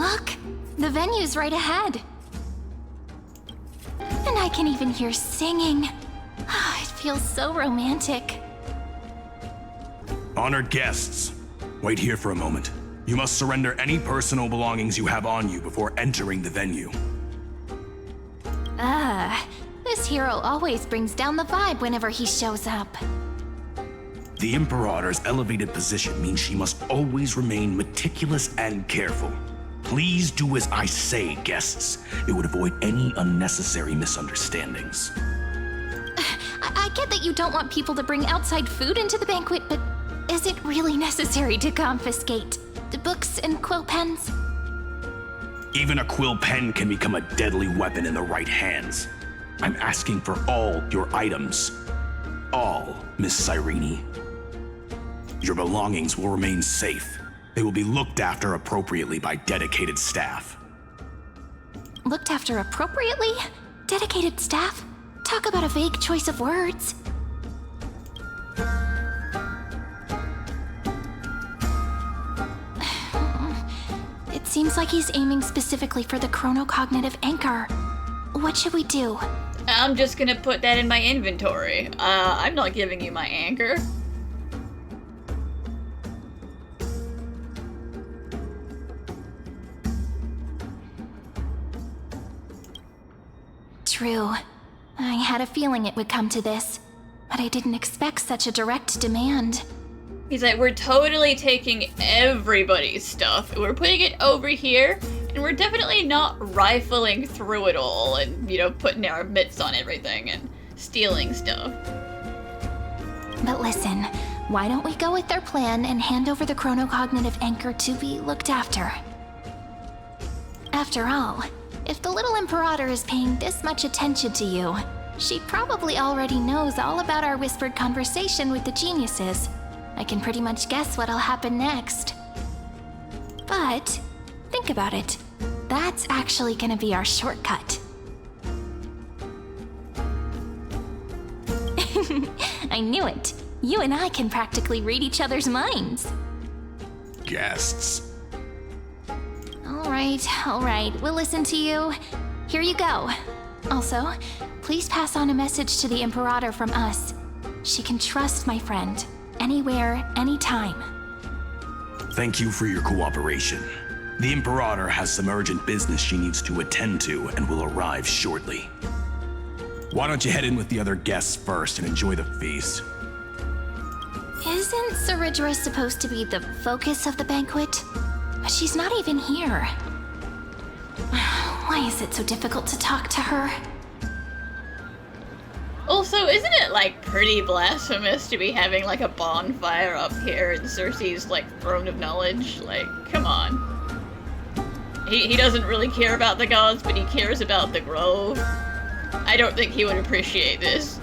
Look! The venue's right ahead. And I can even hear singing. It feels so romantic. Honored guests, wait here for a moment. You must surrender any personal belongings you have on you before entering the venue. This hero always brings down the vibe whenever he shows up. The Imperator's elevated position means she must always remain meticulous and careful. Please do as I say, guests. It would avoid any unnecessary misunderstandings. I get that you don't want people to bring outside food into the banquet, but is it really necessary to confiscate the books and quill pens? Even a quill pen can become a deadly weapon in the right hands. I'm asking for all your items. All, Miss Cyrene. Your belongings will remain safe. They will be looked after appropriately by dedicated staff. Looked after appropriately? Dedicated staff? Talk about a vague choice of words. It seems like he's aiming specifically for the chronocognitive anchor. What should we do? I'm just gonna put that in my inventory. I'm not giving you my anchor. True. I had a feeling it would come to this, but I didn't expect such a direct demand. He's like, we're totally taking everybody's stuff. We're putting it over here, and we're definitely not rifling through it all and, you know, putting our mitts on everything and stealing stuff. But listen, why don't we go with their plan and hand over the chronocognitive anchor to be looked after? After all, if the little Imperator is paying this much attention to you, she probably already knows all about our whispered conversation with the geniuses. I can pretty much guess what'll happen next. But, think about it. That's actually gonna be our shortcut. I knew it. You and I can practically read each other's minds. Guests. All right, we'll listen to you. Here you go. Also, please pass on a message to the Imperator from us. She can trust my friend, anywhere, anytime. Thank you for your cooperation. The Imperator has some urgent business she needs to attend to and will arrive shortly. Why don't you head in with the other guests first and enjoy the feast? Isn't Cerydra supposed to be the focus of the banquet? But she's not even here. Why is it so difficult to talk to her? Also, isn't it, like, pretty blasphemous to be having, like, a bonfire up here in Circe's, like, throne of knowledge? Like, come on. He doesn't really care about the gods, but he cares about the Grove. I don't think he would appreciate this.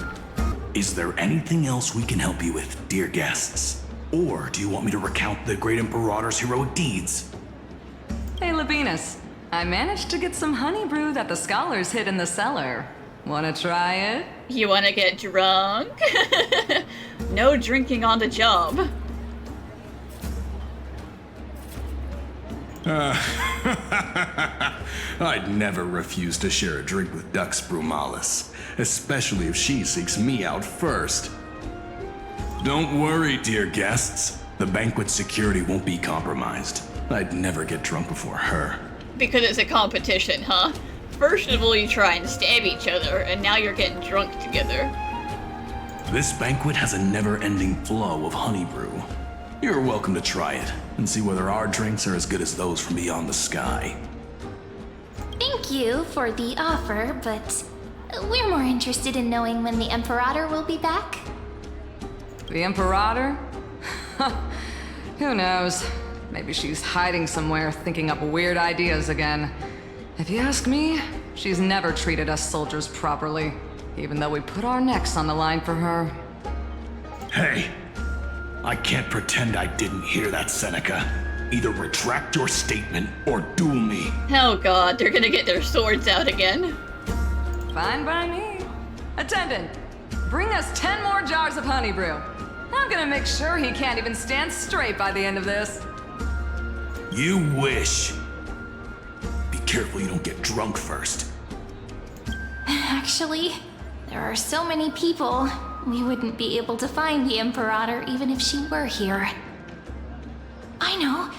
Is there anything else we can help you with, dear guests? Or do you want me to recount the great Imperator's heroic deeds? Hey, Labinas. I managed to get some honey brew that the scholars hid in the cellar. Wanna try it? You wanna get drunk? No drinking on the job. I'd never refuse to share a drink with Dux Brumalis, especially if she seeks me out first. Don't worry, dear guests. The banquet security won't be compromised. I'd never get drunk before her. Because it's a competition, huh? First of all, you try and stab each other, and now you're getting drunk together. This banquet has a never-ending flow of honey brew. You're welcome to try it, and see whether our drinks are as good as those from beyond the sky. Thank you for the offer, but we're more interested in knowing when the Imperator will be back. The Imperator? Who knows? Maybe she's hiding somewhere, thinking up weird ideas again. If you ask me, she's never treated us soldiers properly, even though we put our necks on the line for her. Hey, I can't pretend I didn't hear that, Seneca. Either retract your statement or duel me. Oh god, they're gonna get their swords out again. Fine by me. Attendant, bring us 10 more jars of honey brew. I'm gonna make sure he can't even stand straight by the end of this. You wish. Careful you don't get drunk first. Actually, there are so many people, we wouldn't be able to find the Imperator even if she were here. I know.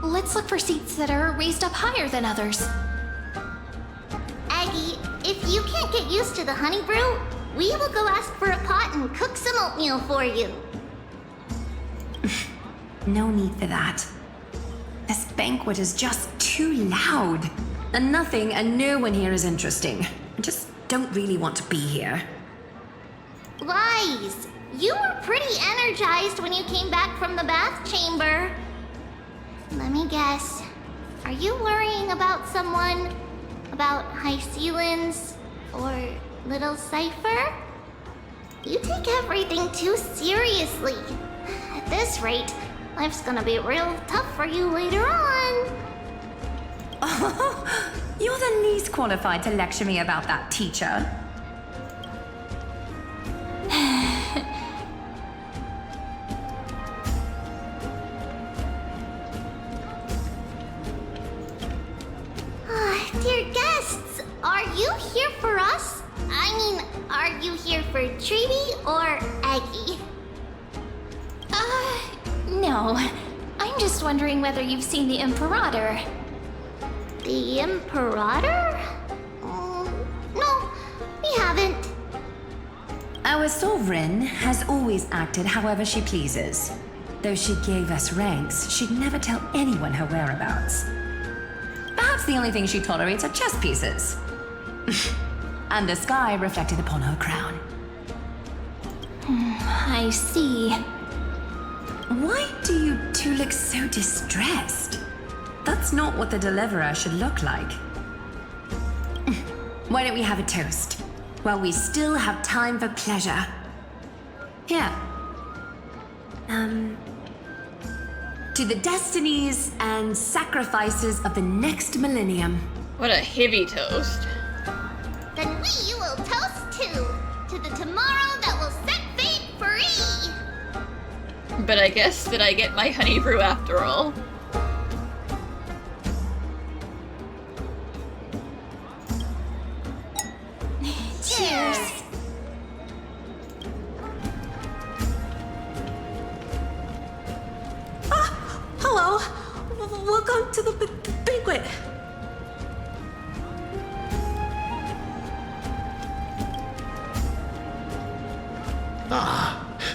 Let's look for seats that are raised up higher than others. Aggie, if you can't get used to the honey brew, we will go ask for a pot and cook some oatmeal for you. No need for that. This banquet is just too loud. And nothing and no one here is interesting. I just don't really want to be here. Lies! You were pretty energized when you came back from the bath chamber. Let me guess. Are you worrying about someone? About High Ceilings? Or Little Cypher? You take everything too seriously. At this rate, life's gonna be real tough for you later on. Oh, you're the least qualified to lecture me about that, teacher. Dear guests, are you here for us? I mean, are you here for Treaty or Aggie? No. I'm just wondering whether you've seen the Imperator. The Imperator? No, we haven't. Our sovereign has always acted however she pleases. Though she gave us ranks, she'd never tell anyone her whereabouts. Perhaps the only thing she tolerates are chess pieces. And the sky reflected upon her crown. I see. Why do you two look so distressed? That's not what the deliverer should look like. Why don't we have a toast? While we still have time for pleasure. Here. To the destinies and sacrifices of the next millennium. What a heavy toast. Then we will toast to the tomorrow that will set fate free. But I guess that I get my honey brew after all. Cheers. Hello. Welcome to the banquet.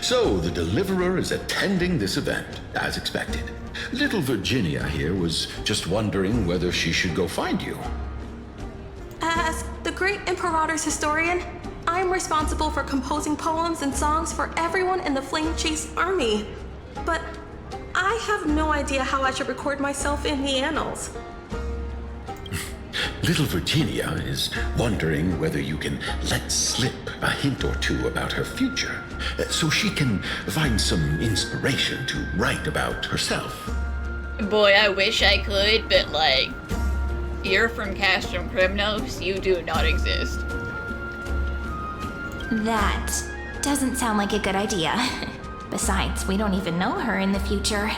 So the Deliverer is attending this event, as expected. Little Virginia here was just wondering whether she should go find you. As the great Imperator's historian, I'm responsible for composing poems and songs for everyone in the Flame Chase army. But I have no idea how I should record myself in the annals. Little Virginia is wondering whether you can let slip a hint or two about her future, so she can find some inspiration to write about herself. Boy, I wish I could, but like, you're from Castrum Crimnos, you do not exist. That doesn't sound like a good idea. Besides, we don't even know her in the future.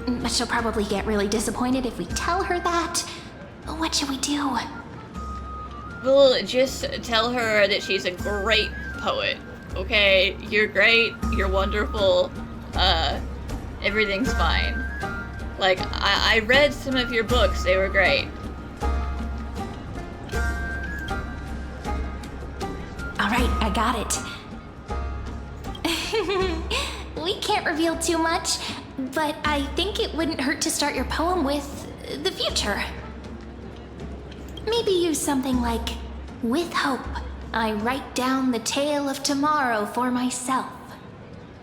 But she'll probably get really disappointed if we tell her that. What should we do? Well, just tell her that she's a great poet, okay? You're great, you're wonderful, everything's fine. Like, I read some of your books, they were great. Alright, I got it. We can't reveal too much, but I think it wouldn't hurt to start your poem with the future. Maybe use something like, "With hope, I write down the tale of tomorrow for myself,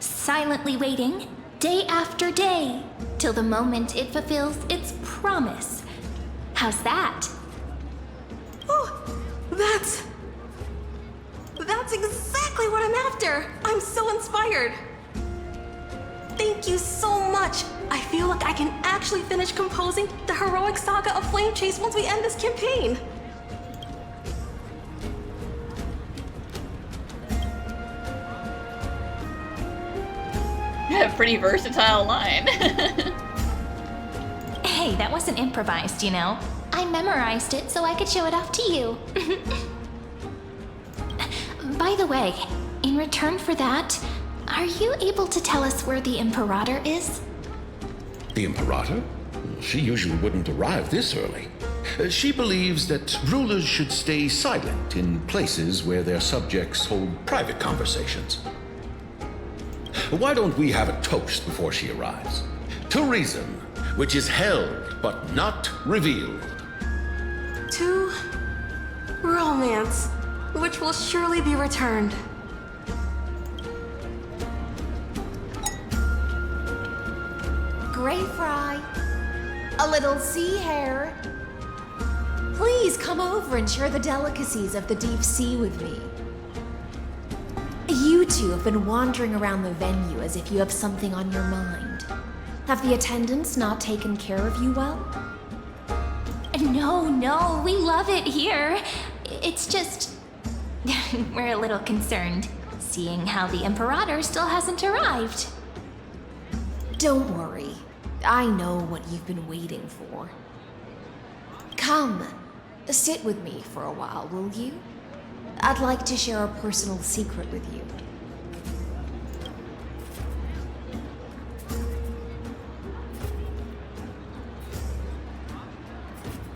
silently waiting, day after day, till the moment it fulfills its promise." How's that? Oh, that's exactly what I'm after. I'm so inspired. Thank you so much. I feel like I can actually finish composing the heroic saga of Flame Chase once we end this campaign. Pretty versatile line. Hey, Hey, that wasn't improvised, you know. I memorized it so I could show it off to you. By the way, in return for that, are you able to tell us where the Imperator is? The Imperator? She usually wouldn't arrive this early. She believes that rulers should stay silent in places where their subjects hold private conversations. Why don't we have a toast before she arrives? To reason, which is held but not revealed. To romance, which will surely be returned. Gray fry, a little sea hare. Please come over and share the delicacies of the deep sea with me. You two have been wandering around the venue as if you have something on your mind. Have the attendants not taken care of you well? No, we love it here. It's just... we're a little concerned, seeing how the Imperator still hasn't arrived. Don't worry. I know what you've been waiting for. Come, sit with me for a while, will you? I'd like to share a personal secret with you.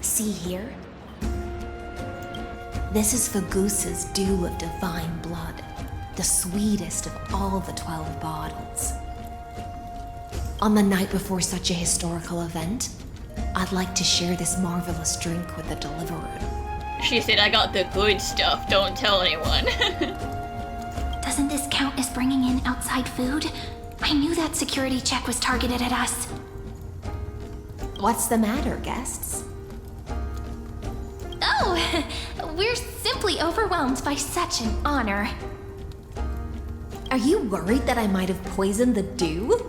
See here? This is Phagousa's dew of divine blood, the sweetest of all the 12 bottles. On the night before such a historical event, I'd like to share this marvelous drink with the deliverer. She said, I got the good stuff, don't tell anyone. Doesn't this count as bringing in outside food? I knew that security check was targeted at us. What's the matter, guests? Oh, we're simply overwhelmed by such an honor. Are you worried that I might have poisoned the dew?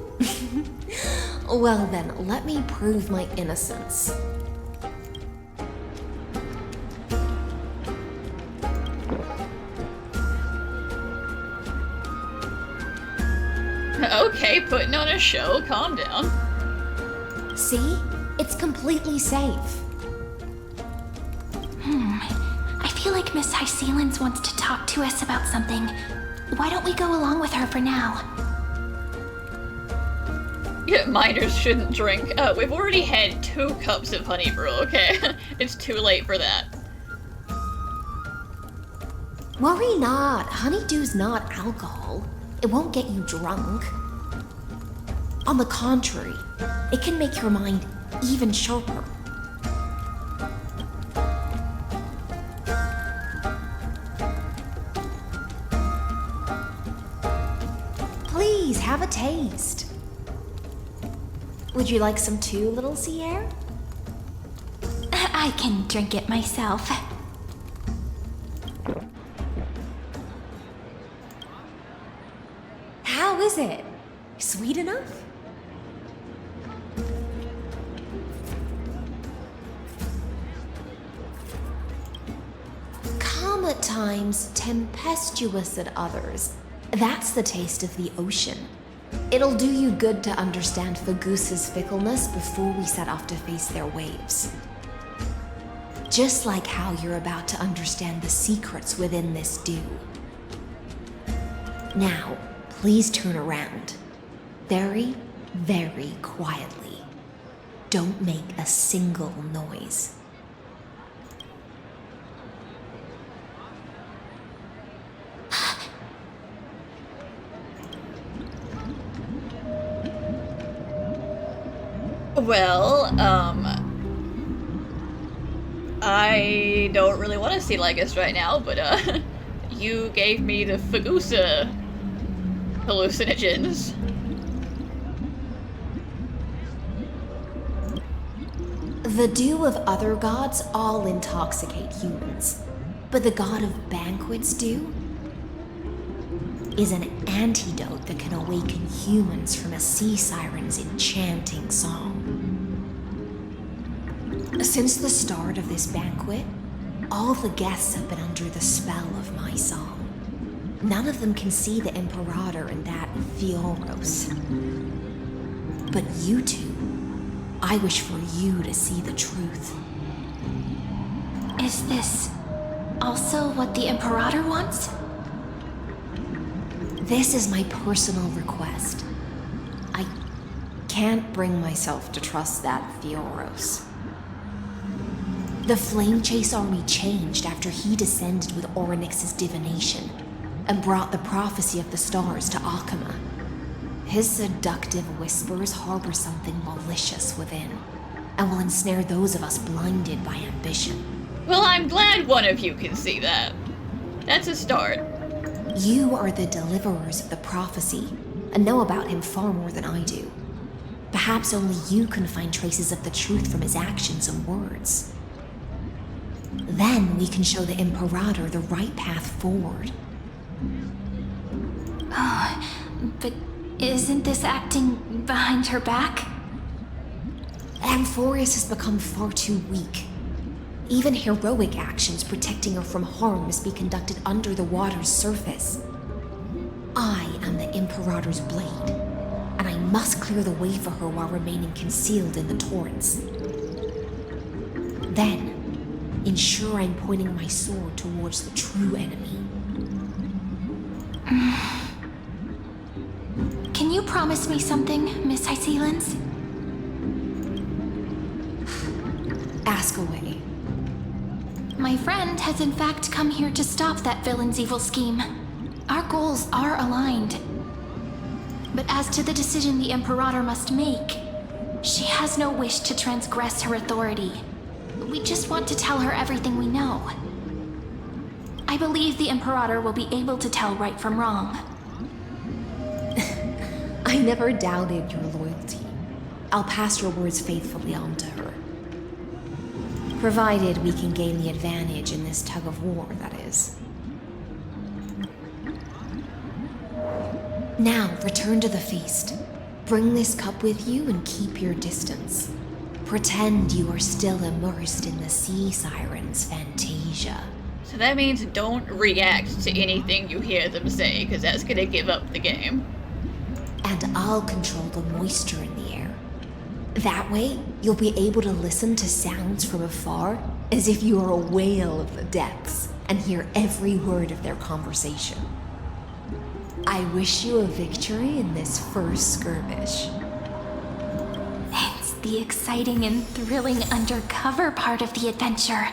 Well then, let me prove my innocence. Okay, putting on a show, calm down. See? It's completely safe. I feel like Miss Hysealins wants to talk to us about something. Why don't we go along with her for now? Yeah, minors shouldn't drink. We've already had 2 cups of honey brew, okay? It's too late for that. Worry not. Honeydew's not alcohol. It won't get you drunk. On the contrary, it can make your mind even sharper. Please, have a taste. Would you like some too, little sea air? I can drink it myself. How is it? Sweet enough? Calm at times, tempestuous at others. That's the taste of the ocean. It'll do you good to understand Phagousa's fickleness before we set off to face their waves. Just like how you're about to understand the secrets within this dew. Now, please turn around. Very, very quietly. Don't make a single noise. Well, I don't really want to see Legus right now, but, you gave me the Phagousa hallucinogens. The dew of other gods all intoxicate humans, but the god of Banquet's dew is an antidote that can awaken humans from a sea siren's enchanting song. Since the start of this banquet, all the guests have been under the spell of my song. None of them can see the Imperator and that Amphoreus. But you two I wish for you to see the truth. Is this also what the Imperator wants? This is my personal request. I can't bring myself to trust that Amphoreus. The Flame Chase army changed after he descended with Orynyx's divination and brought the prophecy of the stars to Akama. His seductive whispers harbor something malicious within, and will ensnare those of us blinded by ambition. Well, I'm glad one of you can see that. That's a start. You are the deliverers of the prophecy, and know about him far more than I do. Perhaps only you can find traces of the truth from his actions and words. Then we can show the Imperator the right path forward. Oh, but isn't this acting behind her back? Amphoreus has become far too weak. Even heroic actions protecting her from harm must be conducted under the water's surface. I am the Imperator's blade, and I must clear the way for her while remaining concealed in the torrents. Then, ensure I'm pointing my sword towards the true enemy. Can you promise me something, Miss Hysealins? Ask away. My friend has in fact come here to stop that villain's evil scheme. Our goals are aligned. But as to the decision the Imperator must make, she has no wish to transgress her authority. We just want to tell her everything we know. I believe the Imperator will be able to tell right from wrong. I never doubted your loyalty. I'll pass your words faithfully on to her. Provided we can gain the advantage in this tug of war, that is. Now, return to the feast. Bring this cup with you and keep your distance. Pretend you are still immersed in the sea siren's fantasia. So that means don't react to anything you hear them say, because that's gonna give up the game. And I'll control the moisture in the air. That way, you'll be able to listen to sounds from afar as if you are a whale of the depths and hear every word of their conversation. I wish you a victory in this first skirmish. It's the exciting and thrilling undercover part of the adventure.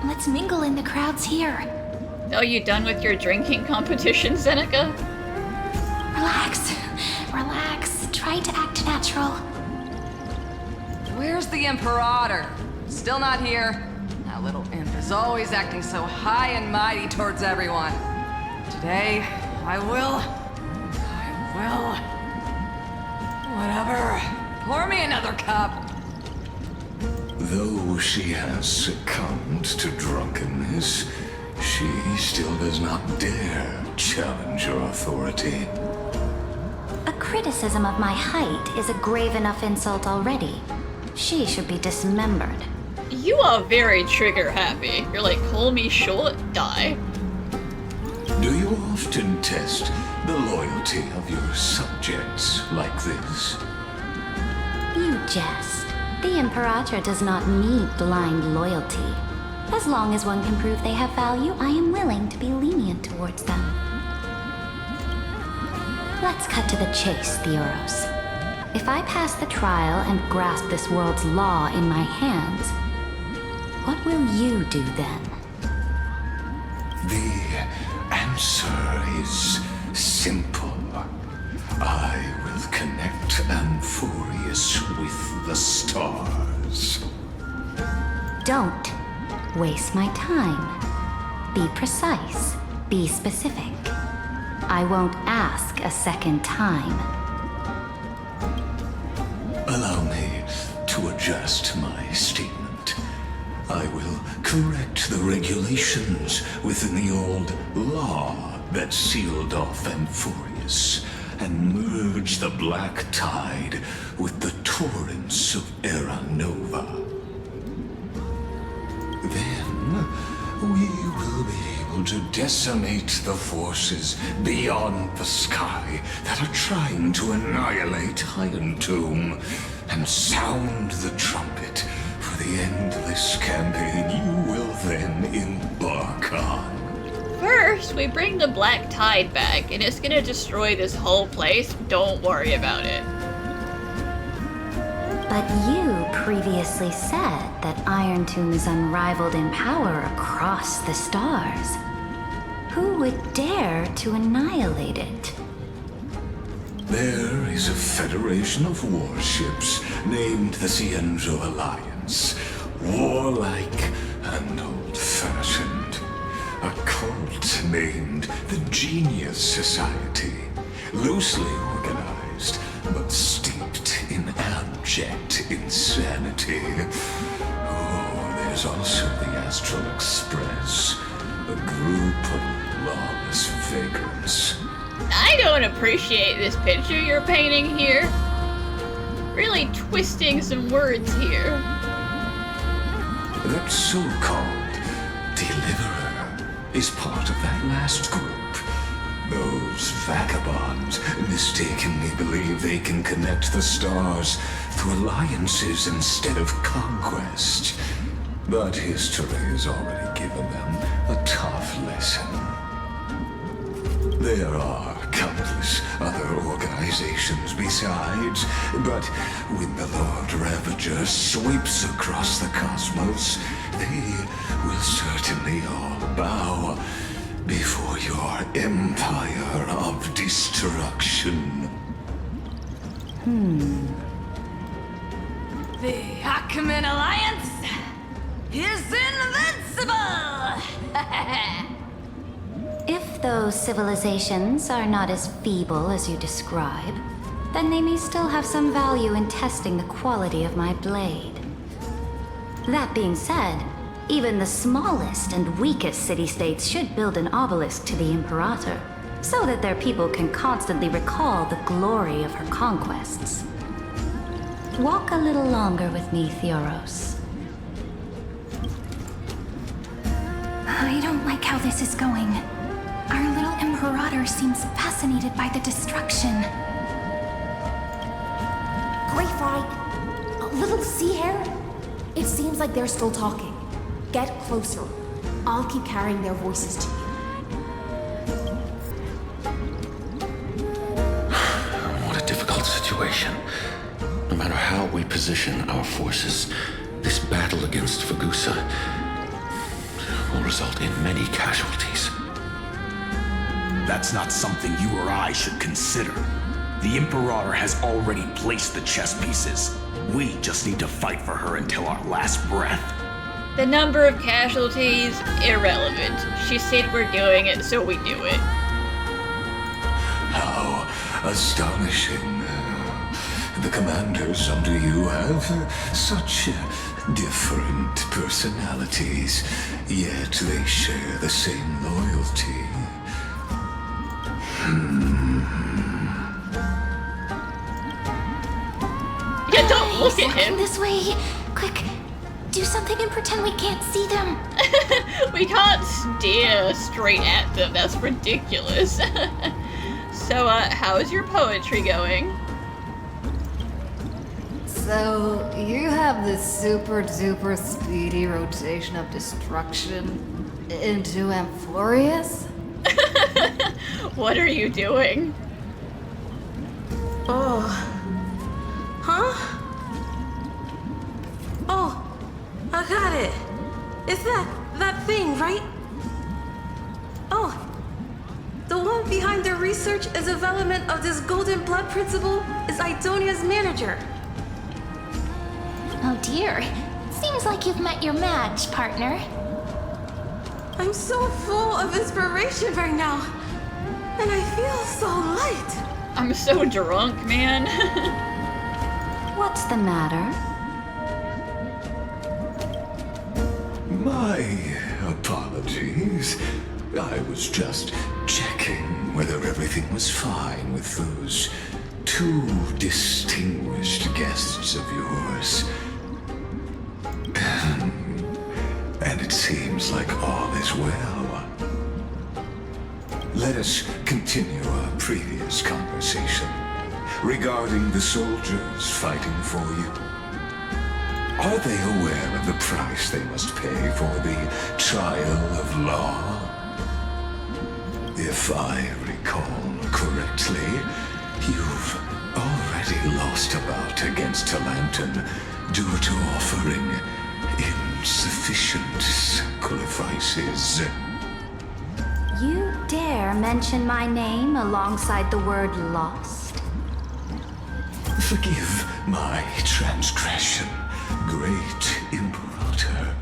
Let's mingle in the crowds here. Are you done with your drinking competition, Seneca? Relax. Relax. Try to act natural. Where's the Imperator? Still not here. That little imp is always acting so high and mighty towards everyone. Today, I will. Whatever. Pour me another cup. Though she has succumbed to drunkenness, she still does not dare challenge your authority. A criticism of my height is a grave enough insult already. She should be dismembered. You are very trigger happy. You're like, call me short, die. Do you often test the loyalty of your subjects like this? You jest. The Imperator does not need blind loyalty. As long as one can prove they have value, I am willing to be lenient towards them. Let's cut to the chase, Theoros. If I pass the trial and grasp this world's law in my hands, what will you do then? The answer is simple. I will connect Amphoreus with the stars. Don't waste my time. Be precise. Be specific. I won't ask a second time. Allow me to adjust my statement. I will correct the regulations within the old law that sealed off Amphoreus and merge the black tide with the torrents of Era Nova. Then we will be able able to decimate the forces beyond the sky that are trying to annihilate Iron Tomb and sound the trumpet for the endless campaign you will then embark on. First, we bring the Black Tide back, and it's gonna destroy this whole place. Don't worry about it. But you previously said that Iron Tomb is unrivaled in power across the stars. Who would dare to annihilate it? There is a federation of warships named the Cienzo Alliance. Warlike and old-fashioned. A cult named the Genius Society. Loosely organized, but steeped in abject insanity. Oh, there's also the Astral Express, a group of lawless vagrants. I don't appreciate this picture you're painting here. Really twisting some words here. That so-called Deliverer is part of that last group. Those vagabonds mistakenly believe they can connect the stars through alliances instead of conquest. But history has already given them a tough lesson. There are countless other organizations besides, but when the Lord Ravager sweeps across the cosmos, they will certainly all bow before your empire of destruction. The Ackman Alliance is invincible! If those civilizations are not as feeble as you describe, then they may still have some value in testing the quality of my blade. That being said, even the smallest and weakest city-states should build an obelisk to the Imperator, so that their people can constantly recall the glory of her conquests. Walk a little longer with me, Theoros. I don't like how this is going. Our little Imperator seems fascinated by the destruction. Grapevine, a little sea hare? It seems like they're still talking. Get closer. I'll keep carrying their voices to you. What a difficult situation. No matter how we position our forces, this battle against Phagousa will result in many casualties. That's not something you or I should consider. The Imperator has already placed the chess pieces. We just need to fight for her until our last breath. The number of casualties, irrelevant. She said we're doing it, so we do it. How astonishing. The commanders under you have such different personalities, yet they share the same loyalty. Yeah, don't look at him. This way. Quick, do something and pretend we can't see them. We can't stare straight at them. That's ridiculous. So, how is your poetry going? So, you have this super duper speedy rotation of destruction into Amphoreus? What are you doing? Oh. Huh? Oh, I got it. It's that thing, right? Oh. The one behind the research and development of this golden blood principle is Idonia's manager. Oh dear. Seems like you've met your match, partner. I'm so full of inspiration right now. And I feel so light. I'm so drunk, man. What's the matter? My apologies. I was just checking whether everything was fine with those two distinguished guests of yours. And it seems like all is well. let us continue our previous conversation regarding the soldiers fighting for you. Are they aware of the price they must pay for the trial of law? If I recall correctly, you've already lost a bout against Talanton due to offering insufficient sacrifices. You dare mention my name alongside the word lost? Forgive my transgression, great Imperator.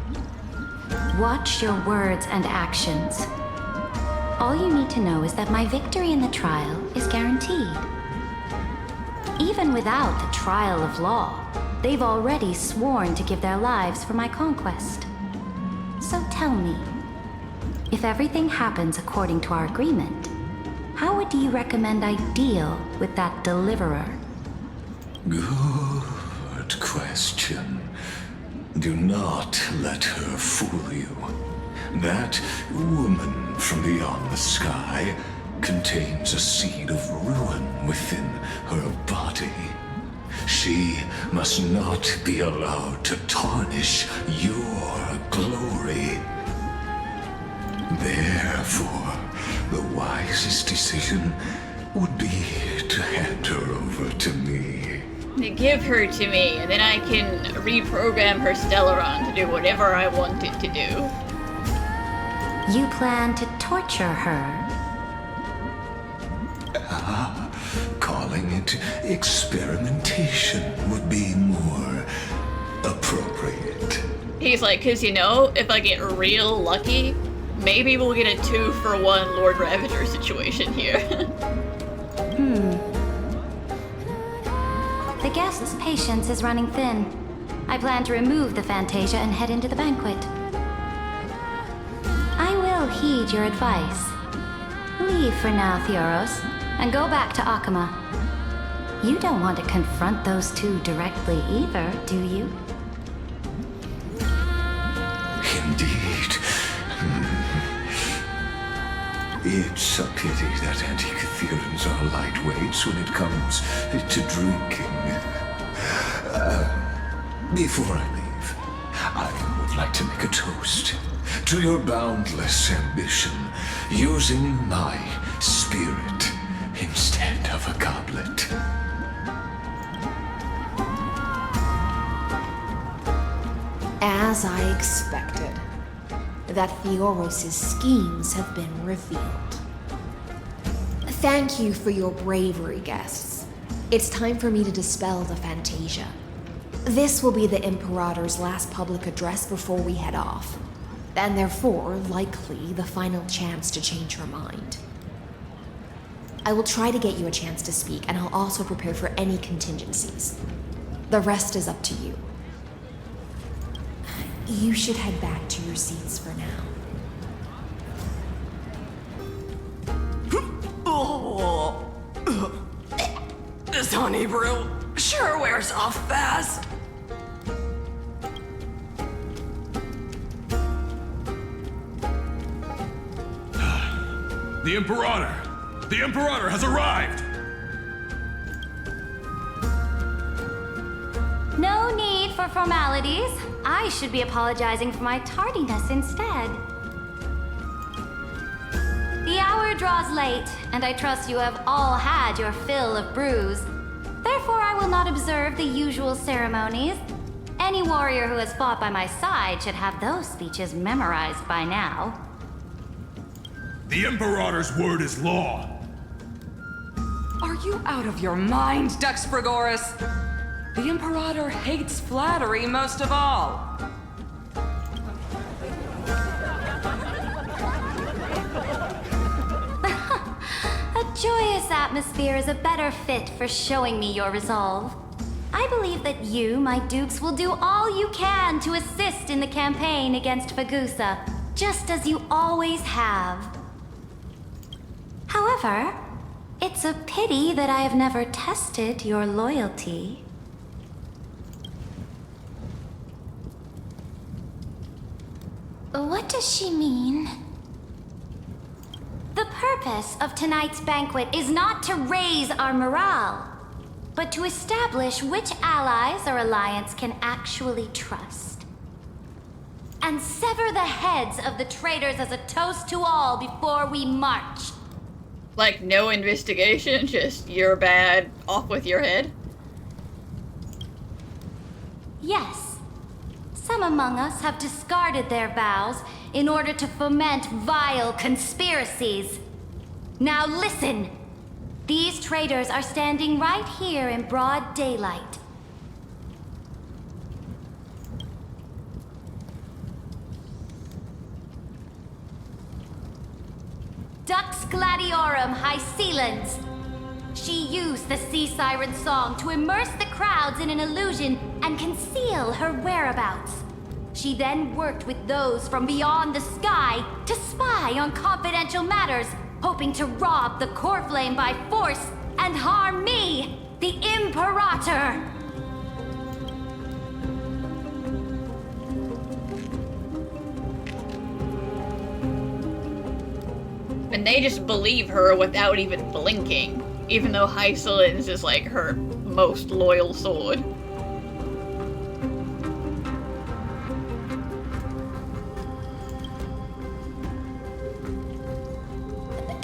Watch your words and actions. All you need to know is that my victory in the trial is guaranteed. Even without the trial of law, they've already sworn to give their lives for my conquest. So tell me, if everything happens according to our agreement, how would you recommend I deal with that deliverer? Good question. Do not let her fool you. That woman from beyond the sky contains a seed of ruin within her body. She must not be allowed to tarnish your glory. Therefore, the wisest decision would be to hand her over to me. Give her to me, and then I can reprogram her Stellaron to do whatever I want it to do. You plan to torture her? Calling it experimentation would be more appropriate. He's like, 'cause you know, if I get real lucky, maybe we'll get a 2-for-1 Lord Ravager situation here. The guest's patience is running thin. I plan to remove the Fantasia and head into the banquet. I will heed your advice. Leave for now, Theoros, and go back to Akama. You don't want to confront those two directly either, do you? Indeed. It's a pity that Antikytherians are lightweights when it comes to drinking. Before I leave, I would like to make a toast to your boundless ambition, using my spirit instead of a goblet. As I expected, that Theoros' schemes have been revealed. Thank you for your bravery, guests. It's time for me to dispel the Fantasia. This will be the Imperator's last public address before we head off, and therefore, likely, the final chance to change her mind. I will try to get you a chance to speak, and I'll also prepare for any contingencies. The rest is up to you. You should head back to your seats for now. This honey brew sure wears off fast. The Imperator! The Imperator has arrived! No need for formalities. I should be apologizing for my tardiness instead. The hour draws late, and I trust you have all had your fill of brews. Therefore, I will not observe the usual ceremonies. Any warrior who has fought by my side should have those speeches memorized by now. The Imperator's word is law. Are you out of your mind, Dux Frigoris? The Imperator hates flattery most of all. A joyous atmosphere is a better fit for showing me your resolve. I believe that you, my dukes, will do all you can to assist in the campaign against Phagousa, just as you always have. However, it's a pity that I have never tested your loyalty. What does she mean? The purpose of tonight's banquet is not to raise our morale, but to establish which allies our alliance can actually trust. And sever the heads of the traitors as a toast to all before we march. Like, no investigation, just you're bad, off with your head? Yes. Some among us have discarded their vows in order to foment vile conspiracies. Now listen! These traitors are standing right here in broad daylight. Dux Gladiorum Hycelens. She used the sea siren song to immerse the crowds in an illusion and conceal her whereabouts. She then worked with those from beyond the sky to spy on confidential matters, hoping to rob the core flame by force and harm me, the Imperator. And they just believe her without even blinking, even though Hycelens is like her most loyal sword.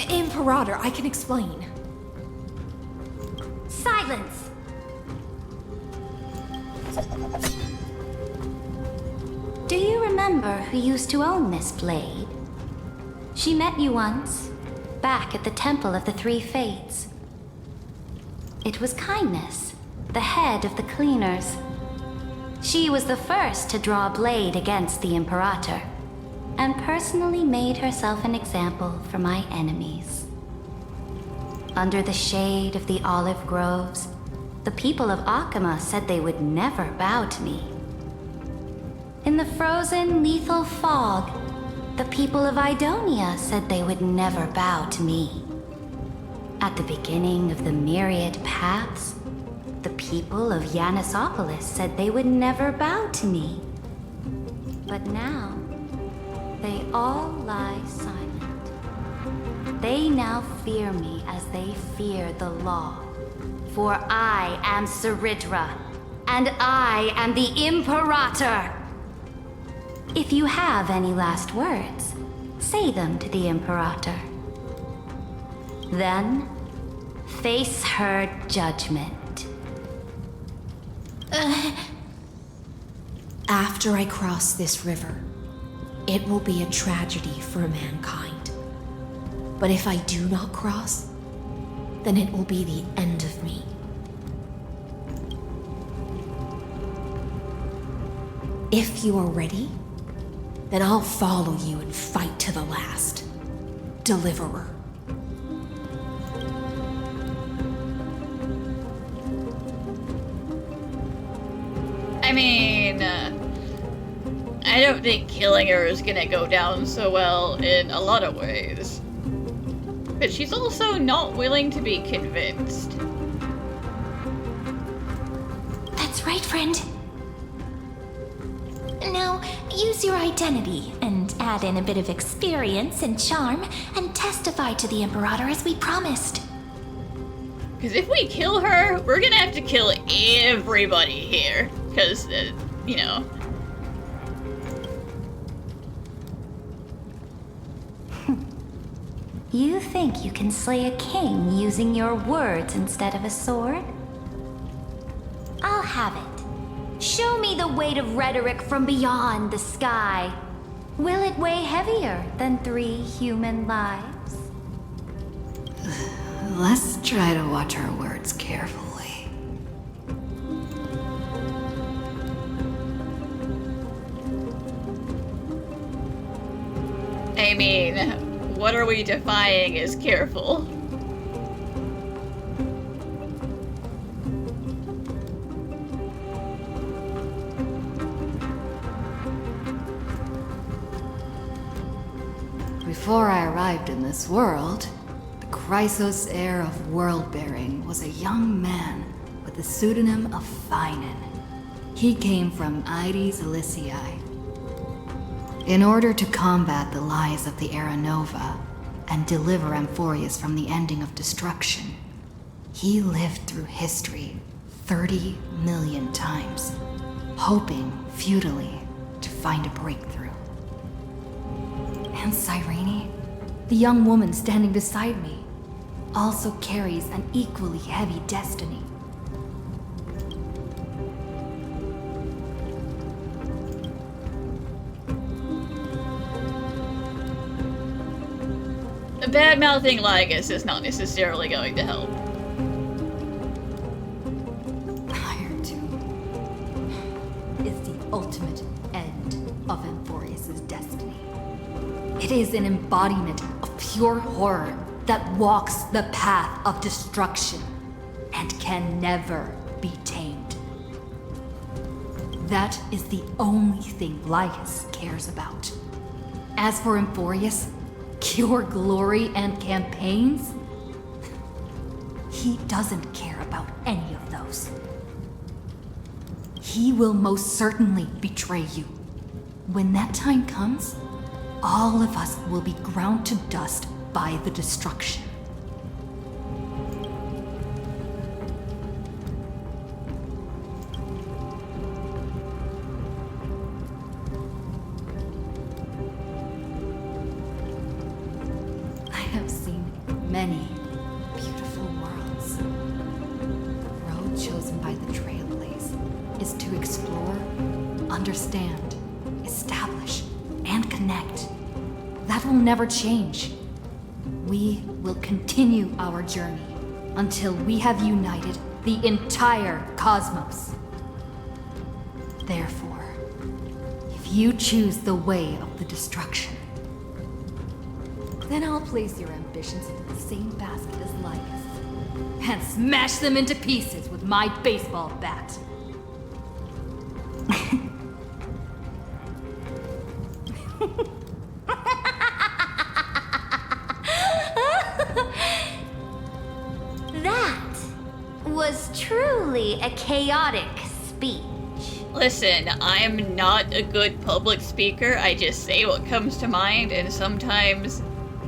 Imperator, I can explain. Silence! Do you remember who used to own this blade? She met you once, back at the Temple of the Three Fates. It was Kindness, the head of the cleaners. She was the first to draw a blade against the Imperator, and personally made herself an example for my enemies. Under the shade of the olive groves, the people of Akama said they would never bow to me. In the frozen, lethal fog, the people of Idonia said they would never bow to me. At the beginning of the myriad paths, the people of Yanisopolis said they would never bow to me. But now, they all lie silent. They now fear me as they fear the law. For I am Cerydra, and I am the Imperator. If you have any last words, say them to the Imperator. Then, face her judgment. After I cross this river, it will be a tragedy for mankind. But if I do not cross, then it will be the end of me. If you are ready, then I'll follow you and fight to the last. Deliverer. I mean, I don't think killing her is gonna go down so well in a lot of ways. But she's also not willing to be convinced. That's right, friend. Now, use your identity and add in a bit of experience and charm and testify to the Imperator as we promised. Because if we kill her, we're gonna have to kill everybody here. Because, you know. You think you can slay a king using your words instead of a sword? I'll have it. Show me the weight of rhetoric from beyond the sky. Will it weigh heavier than 3 human lives? Let's try to watch our words carefully. I mean, what are we defying as careful? Before I arrived in this world, the Chrysos heir of world-bearing was a young man with the pseudonym of Finan. He came from Ides Elysiae. In order to combat the lies of the Era Nova, and deliver Amphoreus from the ending of destruction. He lived through history 30 million times, hoping futilely to find a breakthrough. And Cyrene, the young woman standing beside me, also carries an equally heavy destiny. Bad-mouthing Lygus is not necessarily going to help. Fire Tomb is the ultimate end of Amphoreus' destiny. It is an embodiment of pure horror that walks the path of destruction and can never be tamed. That is the only thing Lygus cares about. As for Amphoreus, pure glory and campaigns? He doesn't care about any of those. He will most certainly betray you. When that time comes, all of us will be ground to dust by the destruction. I have seen many beautiful worlds. The road chosen by the Trailblaze is to explore, understand, establish, and connect. That will never change. We will continue our journey until we have united the entire cosmos. Therefore, if you choose the way of the destruction, then I'll place your ambitions into the same basket as Lygus and smash them into pieces with my baseball bat. That was truly a chaotic speech. Listen, I'm not a good public speaker. I just say what comes to mind, and sometimes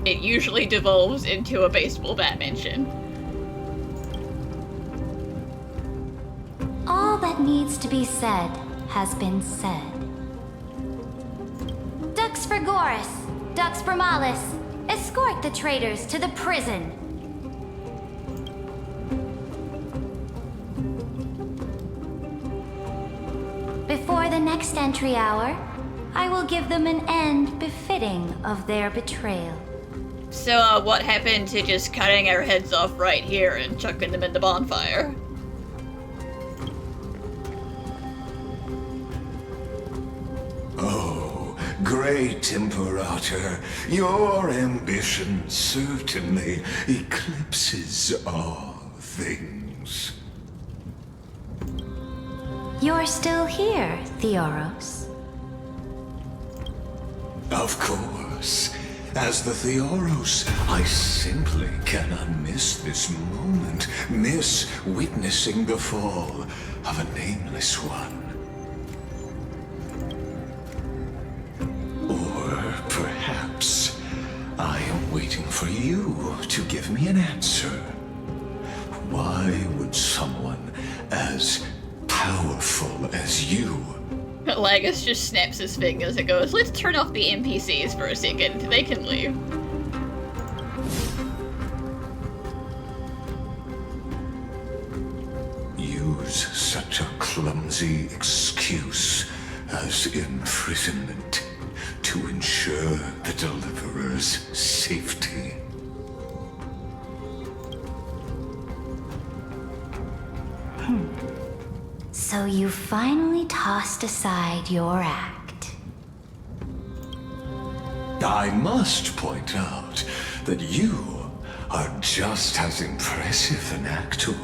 it usually devolves into a baseball bat mention. All that needs to be said has been said. Dux Phagousa, Dux Bramalis, escort the traitors to the prison. Before the next entry hour, I will give them an end befitting of their betrayal. So, what happened to just cutting our heads off right here and chucking them in the bonfire? Oh, great Imperator, your ambition certainly eclipses all things. You're still here, Theoros. Of course. As the Theoros, I simply cannot miss this moment, miss witnessing the fall of a nameless one. Or perhaps I am waiting for you to give me an answer. Why would someone as powerful as you Lygus just snaps his fingers and goes, let's turn off the NPCs for a second. They can leave. use such a clumsy excuse as imprisonment to ensure the Deliverer's safety? So you finally tossed aside your act. I must point out that you are just as impressive an actor.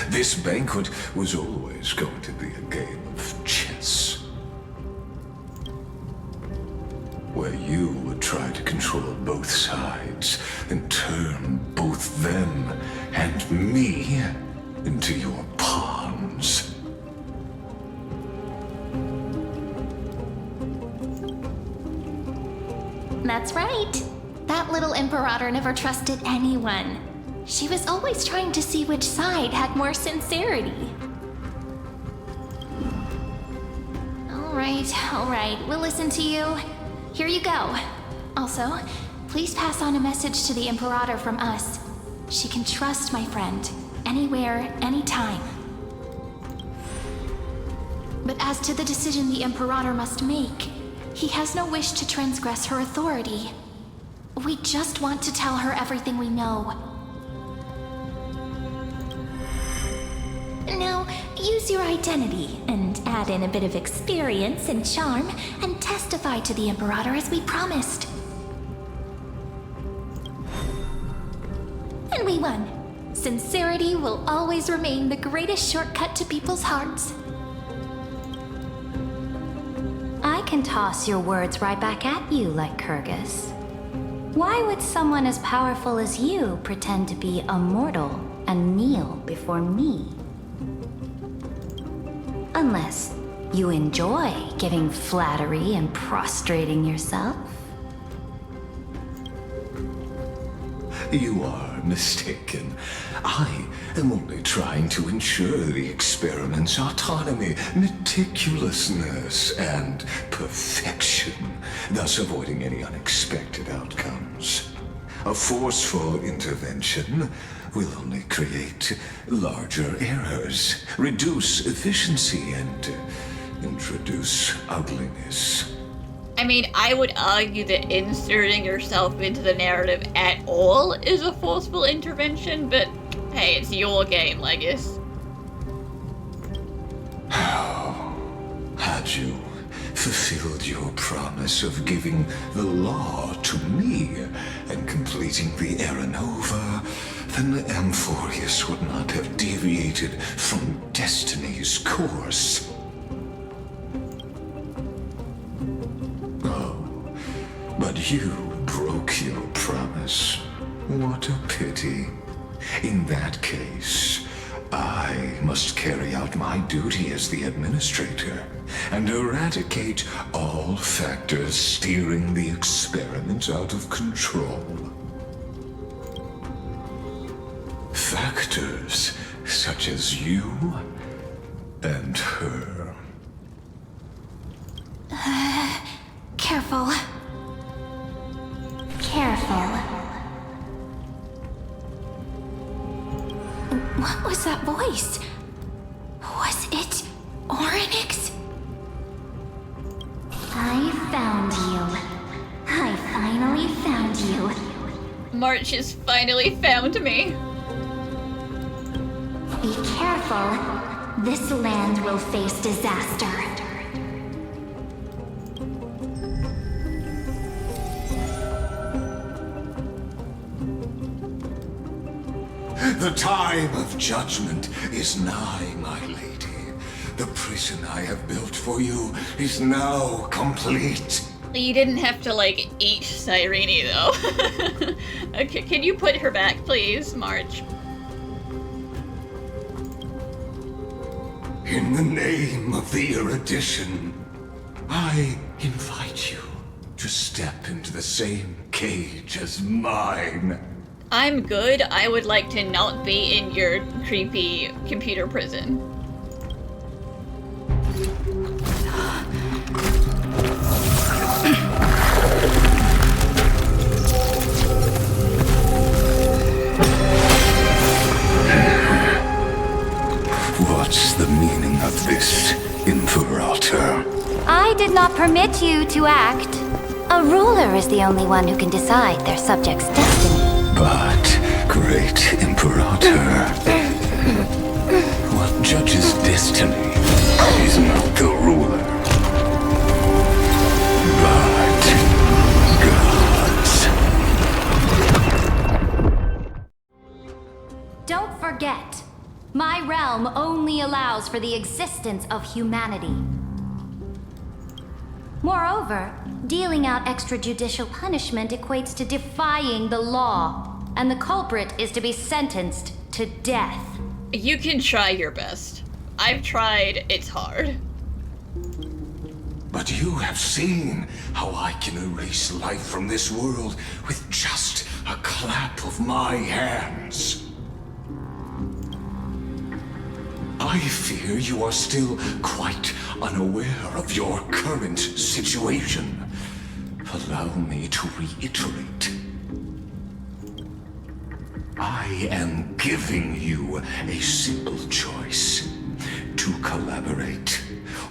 This banquet was always going to be a game of chess, where you would try to control both sides and turn both them and me into your pawns. That's right. That little Imperator never trusted anyone. She was always trying to see which side had more sincerity. All right, we'll listen to you. Here you go. Also, please pass on a message to the Imperator from us. She can trust my friend, anywhere, anytime. But as to the decision the Imperator must make, he has no wish to transgress her authority. We just want to tell her everything we know. Now, use your identity and add in a bit of experience and charm and testify to the Imperator as we promised. And we won. Sincerity will always remain the greatest shortcut to people's hearts. I can toss your words right back at you like Kyrgyz. Why would someone as powerful as you pretend to be a mortal and kneel before me? Unless you enjoy giving flattery and prostrating yourself. You are mistaken. I am only trying to ensure the experiment's autonomy, meticulousness, and perfection, thus avoiding any unexpected outcomes. A forceful intervention will only create larger errors, reduce efficiency, and introduce ugliness. I mean, I would argue that inserting yourself into the narrative at all is a forceful intervention, but hey, it's your game, Legis. How had you fulfilled your promise of giving the law to me and completing the Era Nova, then the Amphoreus would not have deviated from destiny's course. But you broke your promise. What a pity. In that case, I must carry out my duty as the administrator and eradicate all factors steering the experiment out of control. Factors such as you and her. Careful. What was that voice? Was it Orynyx? I found you. I finally found you. March has finally found me. Be careful. This land will face disaster. The time of judgment is nigh, my lady. The prison I have built for you is now complete. You didn't have to, like, eat Cyrene, though. Okay, can you put her back, please, March? In the name of the erudition, I invite you to step into the same cage as mine. I'm good. I would like to not be in your creepy computer prison. What's the meaning of this, Imperator? I did not permit you to act. A ruler is the only one who can decide their subject's destiny. But, great Imperator, what judges destiny is not the ruler, but gods. Don't forget, my realm only allows for the existence of humanity. Moreover, dealing out extrajudicial punishment equates to defying the law, and the culprit is to be sentenced to death. You can try your best. I've tried, it's hard. But you have seen how I can erase life from this world with just a clap of my hands. I fear you are still quite unaware of your current situation. Allow me to reiterate. I am giving you a simple choice. To collaborate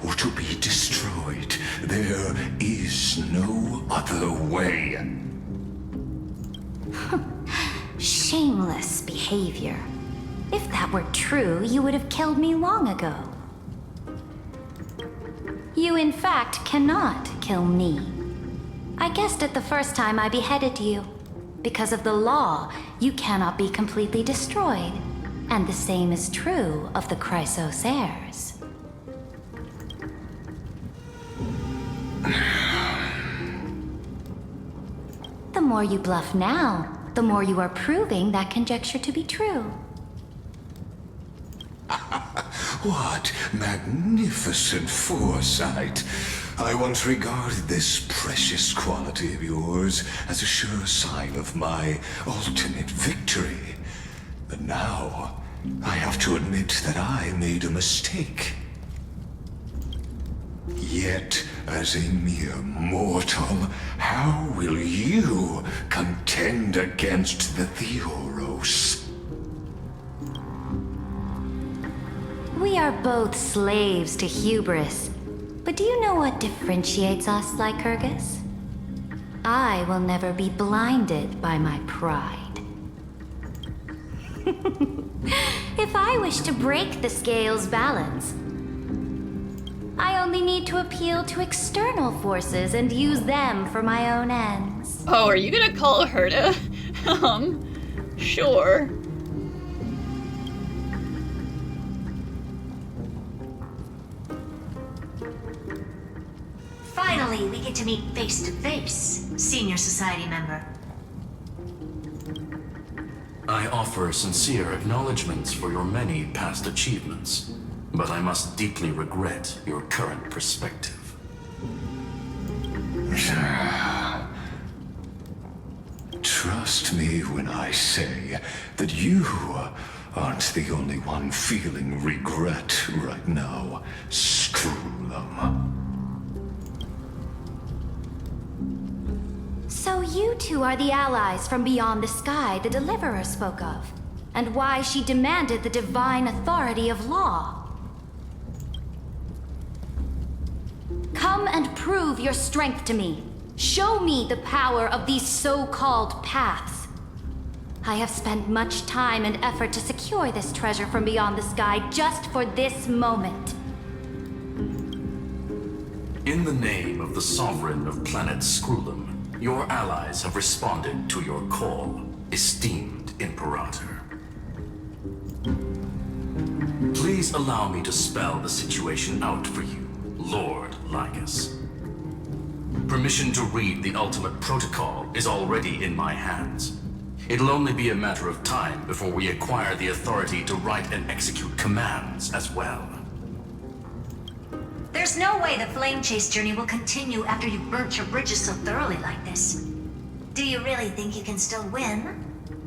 or to be destroyed. There is no other way. Shameless behavior. If that were true, you would have killed me long ago. You in fact cannot kill me. I guessed it the first time I beheaded you. Because of the law, you cannot be completely destroyed. And the same is true of the Chrysos heirs. The more you bluff now, the more you are proving that conjecture to be true. What magnificent foresight! I once regarded this precious quality of yours as a sure sign of my ultimate victory. But now, I have to admit that I made a mistake. Yet, as a mere mortal, how will you contend against the Theoros? We are both slaves to hubris. But do you know what differentiates us, Lycurgus? I will never be blinded by my pride. If I wish to break the scale's balance, I only need to appeal to external forces and use them for my own ends. Oh, are you gonna call her to? Sure. Finally, we get to meet face to face, Senior Society member. I offer sincere acknowledgments for your many past achievements, but I must deeply regret your current perspective. Trust me when I say that you aren't the only one feeling regret right now, Scroolum. So you two are the allies from beyond the sky the Deliverer spoke of, and why she demanded the divine authority of law. Come and prove your strength to me. Show me the power of these so-called paths. I have spent much time and effort to secure this treasure from beyond the sky just for this moment. In the name of the Sovereign of Planet Scroolum, your allies have responded to your call, esteemed Imperator. Please allow me to spell the situation out for you, Lord Lycus. Permission to read the ultimate protocol is already in my hands. It'll only be a matter of time before we acquire the authority to write and execute commands as well. There's no way the flame chase journey will continue after you've burnt your bridges so thoroughly like this. Do you really think you can still win?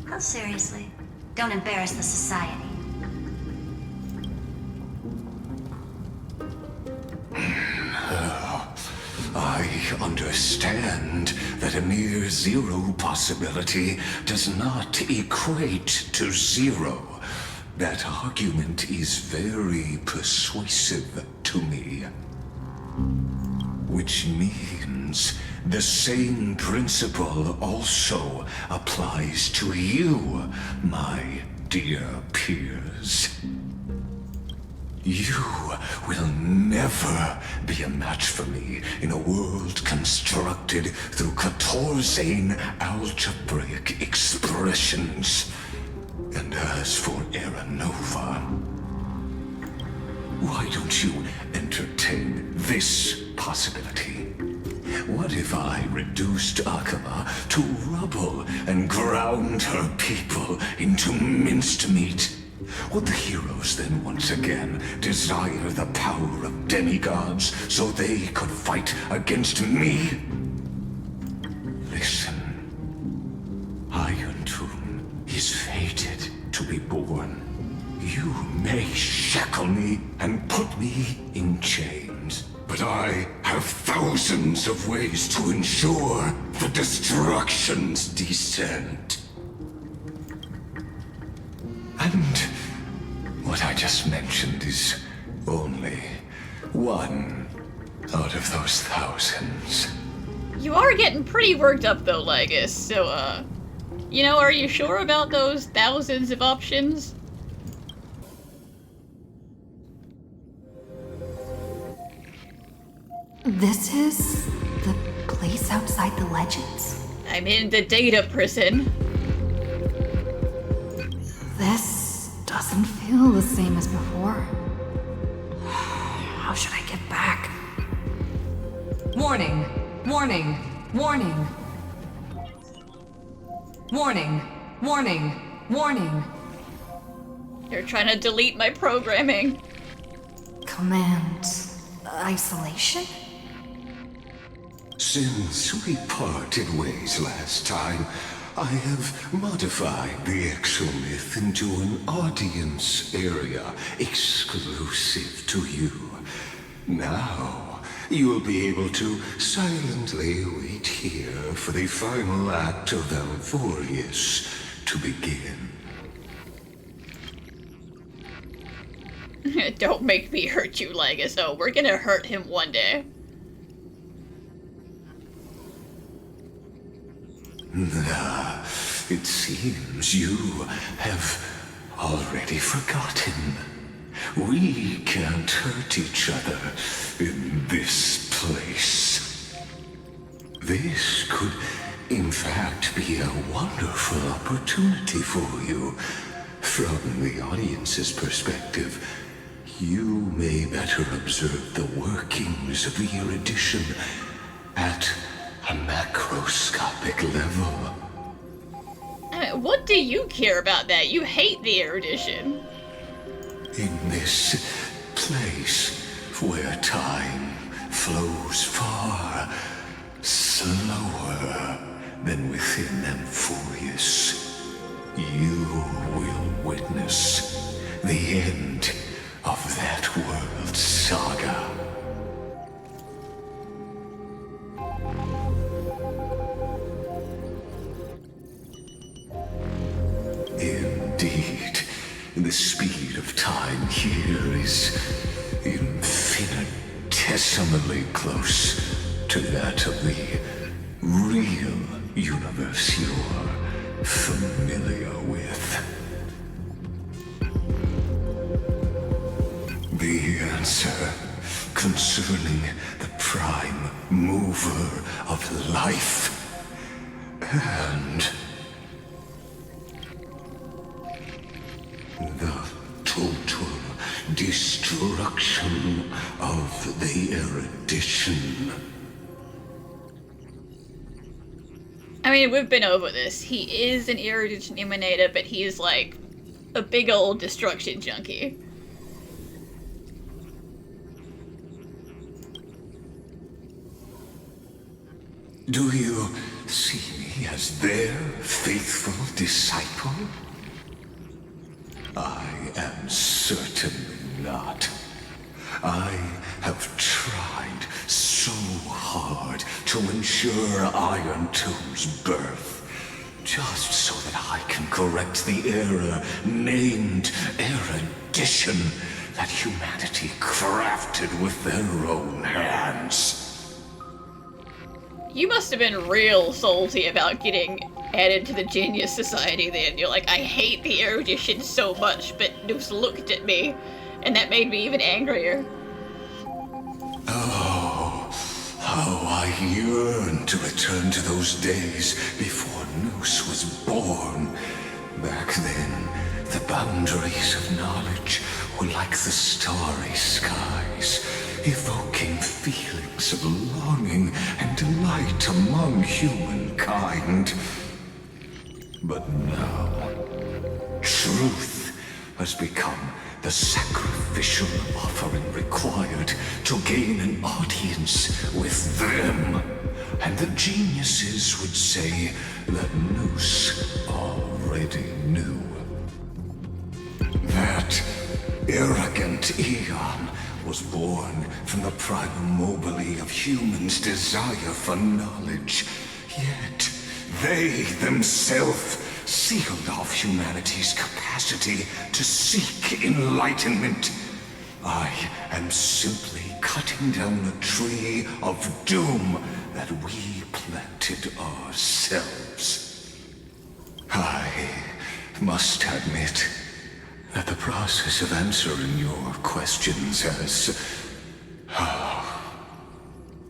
Oh, seriously. Don't embarrass the society. I understand that a mere zero possibility does not equate to zero. That argument is very persuasive to me. Which means the same principle also applies to you, my dear peers. You will never be a match for me in a world constructed through Catorzain algebraic expressions. And as for Aranova, why don't you entertain this possibility? What if I reduced Akama to rubble and ground her people into minced meat? Would the heroes then once again desire the power of demigods so they could fight against me? Listen. Iron Tomb is fated to be born. You may shackle me and put me in chains, but I have thousands of ways to ensure the destruction's descent. And what I just mentioned is only one out of those thousands. You are getting pretty worked up though, Lygus, so, are you sure about those thousands of options? This is the place outside the legends? I'm in the data prison. This doesn't feel the same as before. How should I get back? Warning! Warning! Warning! Warning! Warning! Warning! You're trying to delete my programming. Command isolation? Since we parted ways last time, I have modified the exomyth into an audience area exclusive to you. Now, you'll be able to silently wait here for the final act of Amphoreus to begin. Don't make me hurt you, Lygus. Oh, we're gonna hurt him one day. It seems you have already forgotten. We can't hurt each other in this place. This could, in fact, be a wonderful opportunity for you. From the audience's perspective, you may better observe the workings of the erudition at a macroscopic level. What do you care about that? You hate the erudition. In this place where time flows far slower than within Amphoreus, you will witness the end of that world's saga. Indeed, the speed of time here is infinitesimally close to that of the real universe you're familiar with. The answer concerning the prime mover of life and the total destruction of the erudition. I mean, we've been over this. He is an erudition emanator, but he's like a big old destruction junkie. Do you see me as their faithful disciple? I am certainly not. I have tried so hard to ensure Iron Tomb's birth, just so that I can correct the error named erudition that humanity crafted with their own hands. You must have been real salty about getting added to the Genius Society then. You're like, I hate the erudition so much, but Noose looked at me, and that made me even angrier. Oh, how I yearn to return to those days before Noose was born. Back then, the boundaries of knowledge were like the starry skies, evoking feelings of longing and delight among humankind. But now, truth has become the sacrificial offering required to gain an audience with them. And the geniuses would say that Noose already knew. That arrogant Eon was born from the primal mobile of humans' desire for knowledge. Yet, they themselves sealed off humanity's capacity to seek enlightenment. I am simply cutting down a tree of doom that we planted ourselves. I must admit that the process of answering your questions has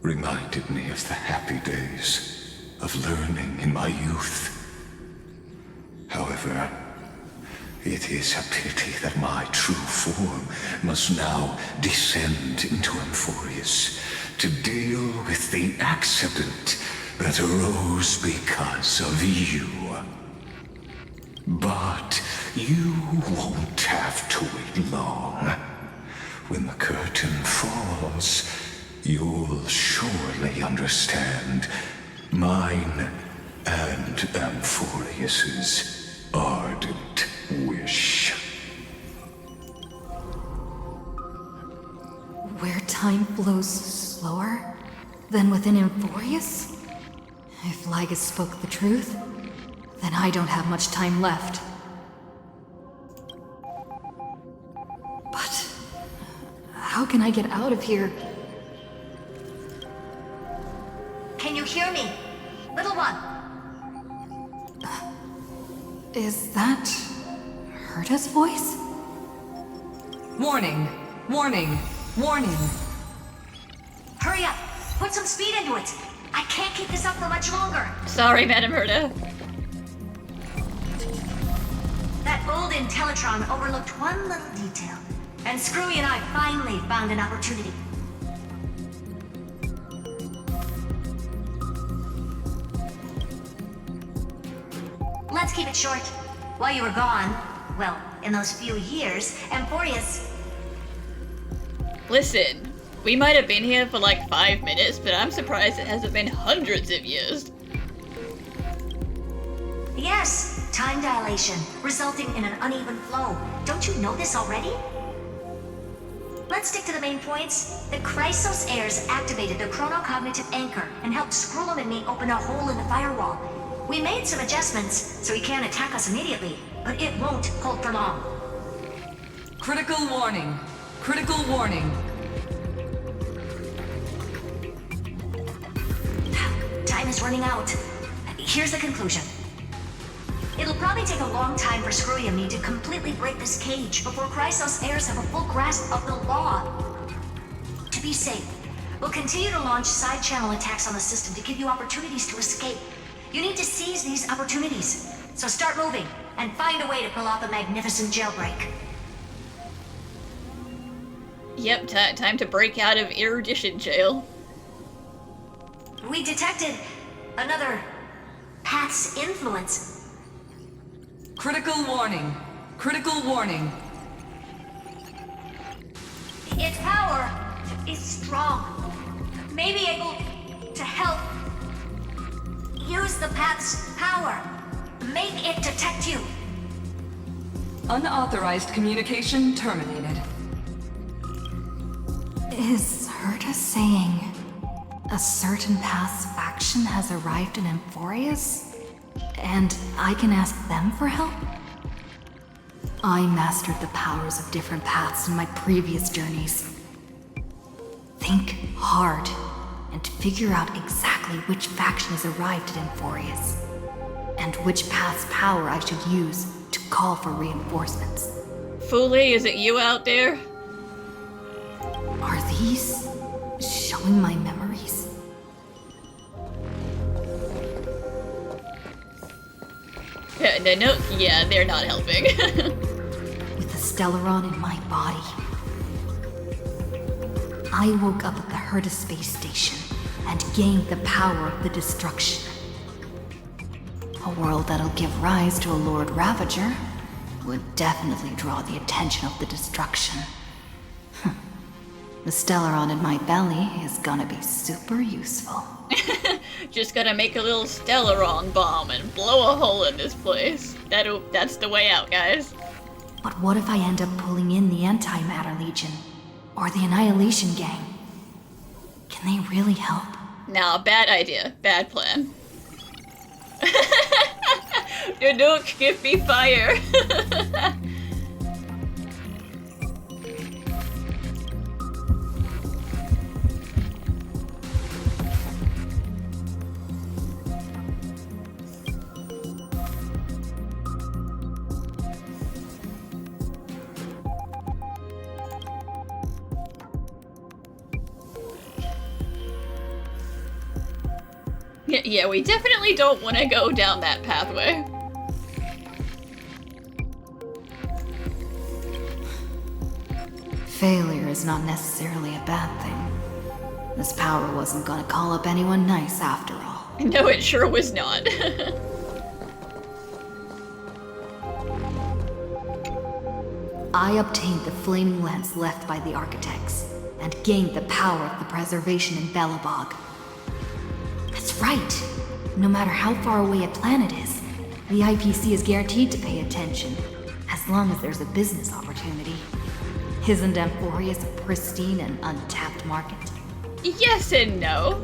reminded me of the happy days of learning in my youth. However, it is a pity that my true form must now descend into Amphoreus to deal with the accident that arose because of you. But you won't have to wait long. When the curtain falls, you'll surely understand mine and Amphoreus's ardent wish. Where time flows slower than within Amphoreus? If Lygus spoke the truth, then I don't have much time left. But how can I get out of here? Can you hear me? Little one. Is that Herta's voice? Warning! Warning! Warning! Hurry up! Put some speed into it! I can't keep this up for much longer! Sorry, Madam Herta. That old Intellitron overlooked one little detail, and Screwy and I finally found an opportunity. Let's keep it short. While you were gone, well, in those few years, Amphoreus... Listen, we might have been here for like 5 minutes, but I'm surprised it hasn't been hundreds of years. Yes, time dilation, resulting in an uneven flow. Don't you know this already? Let's stick to the main points. The Chrysos heirs activated the chronocognitive anchor and helped Skrullum and me open a hole in the firewall. We made some adjustments, so he can't attack us immediately, but it won't hold for long. Critical warning. Critical warning. Time is running out. Here's the conclusion. It'll probably take a long time for Screwy and me to completely break this cage before Chrysos heirs have a full grasp of the law. To be safe, we'll continue to launch side-channel attacks on the system to give you opportunities to escape. You need to seize these opportunities. So start moving, and find a way to pull off a magnificent jailbreak. Yep, time to break out of erudition jail. We detected another path's influence. Critical warning. Critical warning. Its power is strong. May be able to help. Use the path's power. Make it detect you. Unauthorized communication terminated. Is Herta saying a certain path's faction has arrived in Amphoreus? And I can ask them for help? I mastered the powers of different paths in my previous journeys. Think hard and figure out exactly which faction has arrived at Amphoreus, and which path's power I should use to call for reinforcements. Fully, is it you out there? Are these showing my memories? Yeah, they're not helping. With the Stellaron in my body, I woke up at the Herta space station and gained the power of the destruction. A world that'll give rise to a Lord Ravager, would definitely draw the attention of the destruction. The Stellaron in my belly is gonna be super useful. Just gotta make a little Stellaron bomb and blow a hole in this place. That's the way out, guys. But what if I end up pulling in the Antimatter Legion? Or the Annihilation Gang? Can they really help? Nah, bad idea. Bad plan. Duke, give me fire! Yeah, we definitely don't want to go down that pathway. Failure is not necessarily a bad thing. This power wasn't gonna call up anyone nice after all. No, it sure was not. I obtained the flaming lens left by the architects, and gained the power of the preservation in Belobog. That's right! No matter how far away a planet is, the IPC is guaranteed to pay attention, as long as there's a business opportunity. Isn't Amphoreus a pristine and untapped market? Yes and no.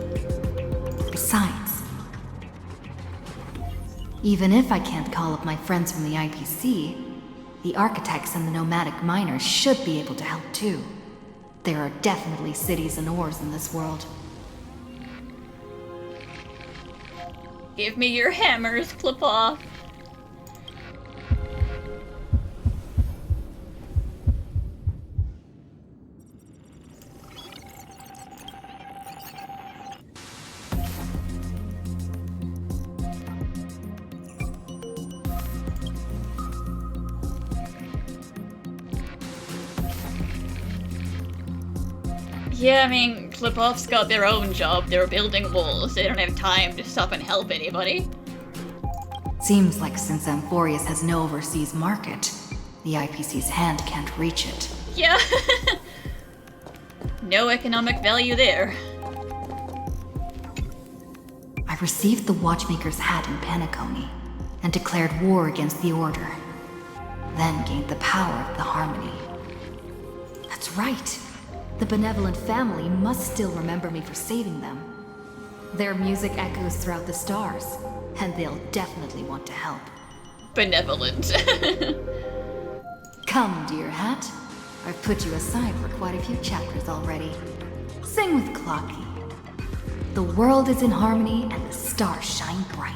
Besides, even if I can't call up my friends from the IPC, the architects and the nomadic miners should be able to help too. There are definitely cities and ores in this world. Give me your hammers, Clip-Off. Yeah, I mean, Clip-Off's got their own job. They're building walls. They don't have time to stop and help anybody. Seems like since Amphoreus has no overseas market, the IPC's hand can't reach it. Yeah. No economic value there. I received the Watchmaker's hat in Penacony, and declared war against the Order. Then gained the power of the Harmony. That's right. The benevolent family must still remember me for saving them. Their music echoes throughout the stars, and they'll definitely want to help. Benevolent. Come, dear hat. I've put you aside for quite a few chapters already. Sing with Clocky. The world is in harmony and the stars shine bright.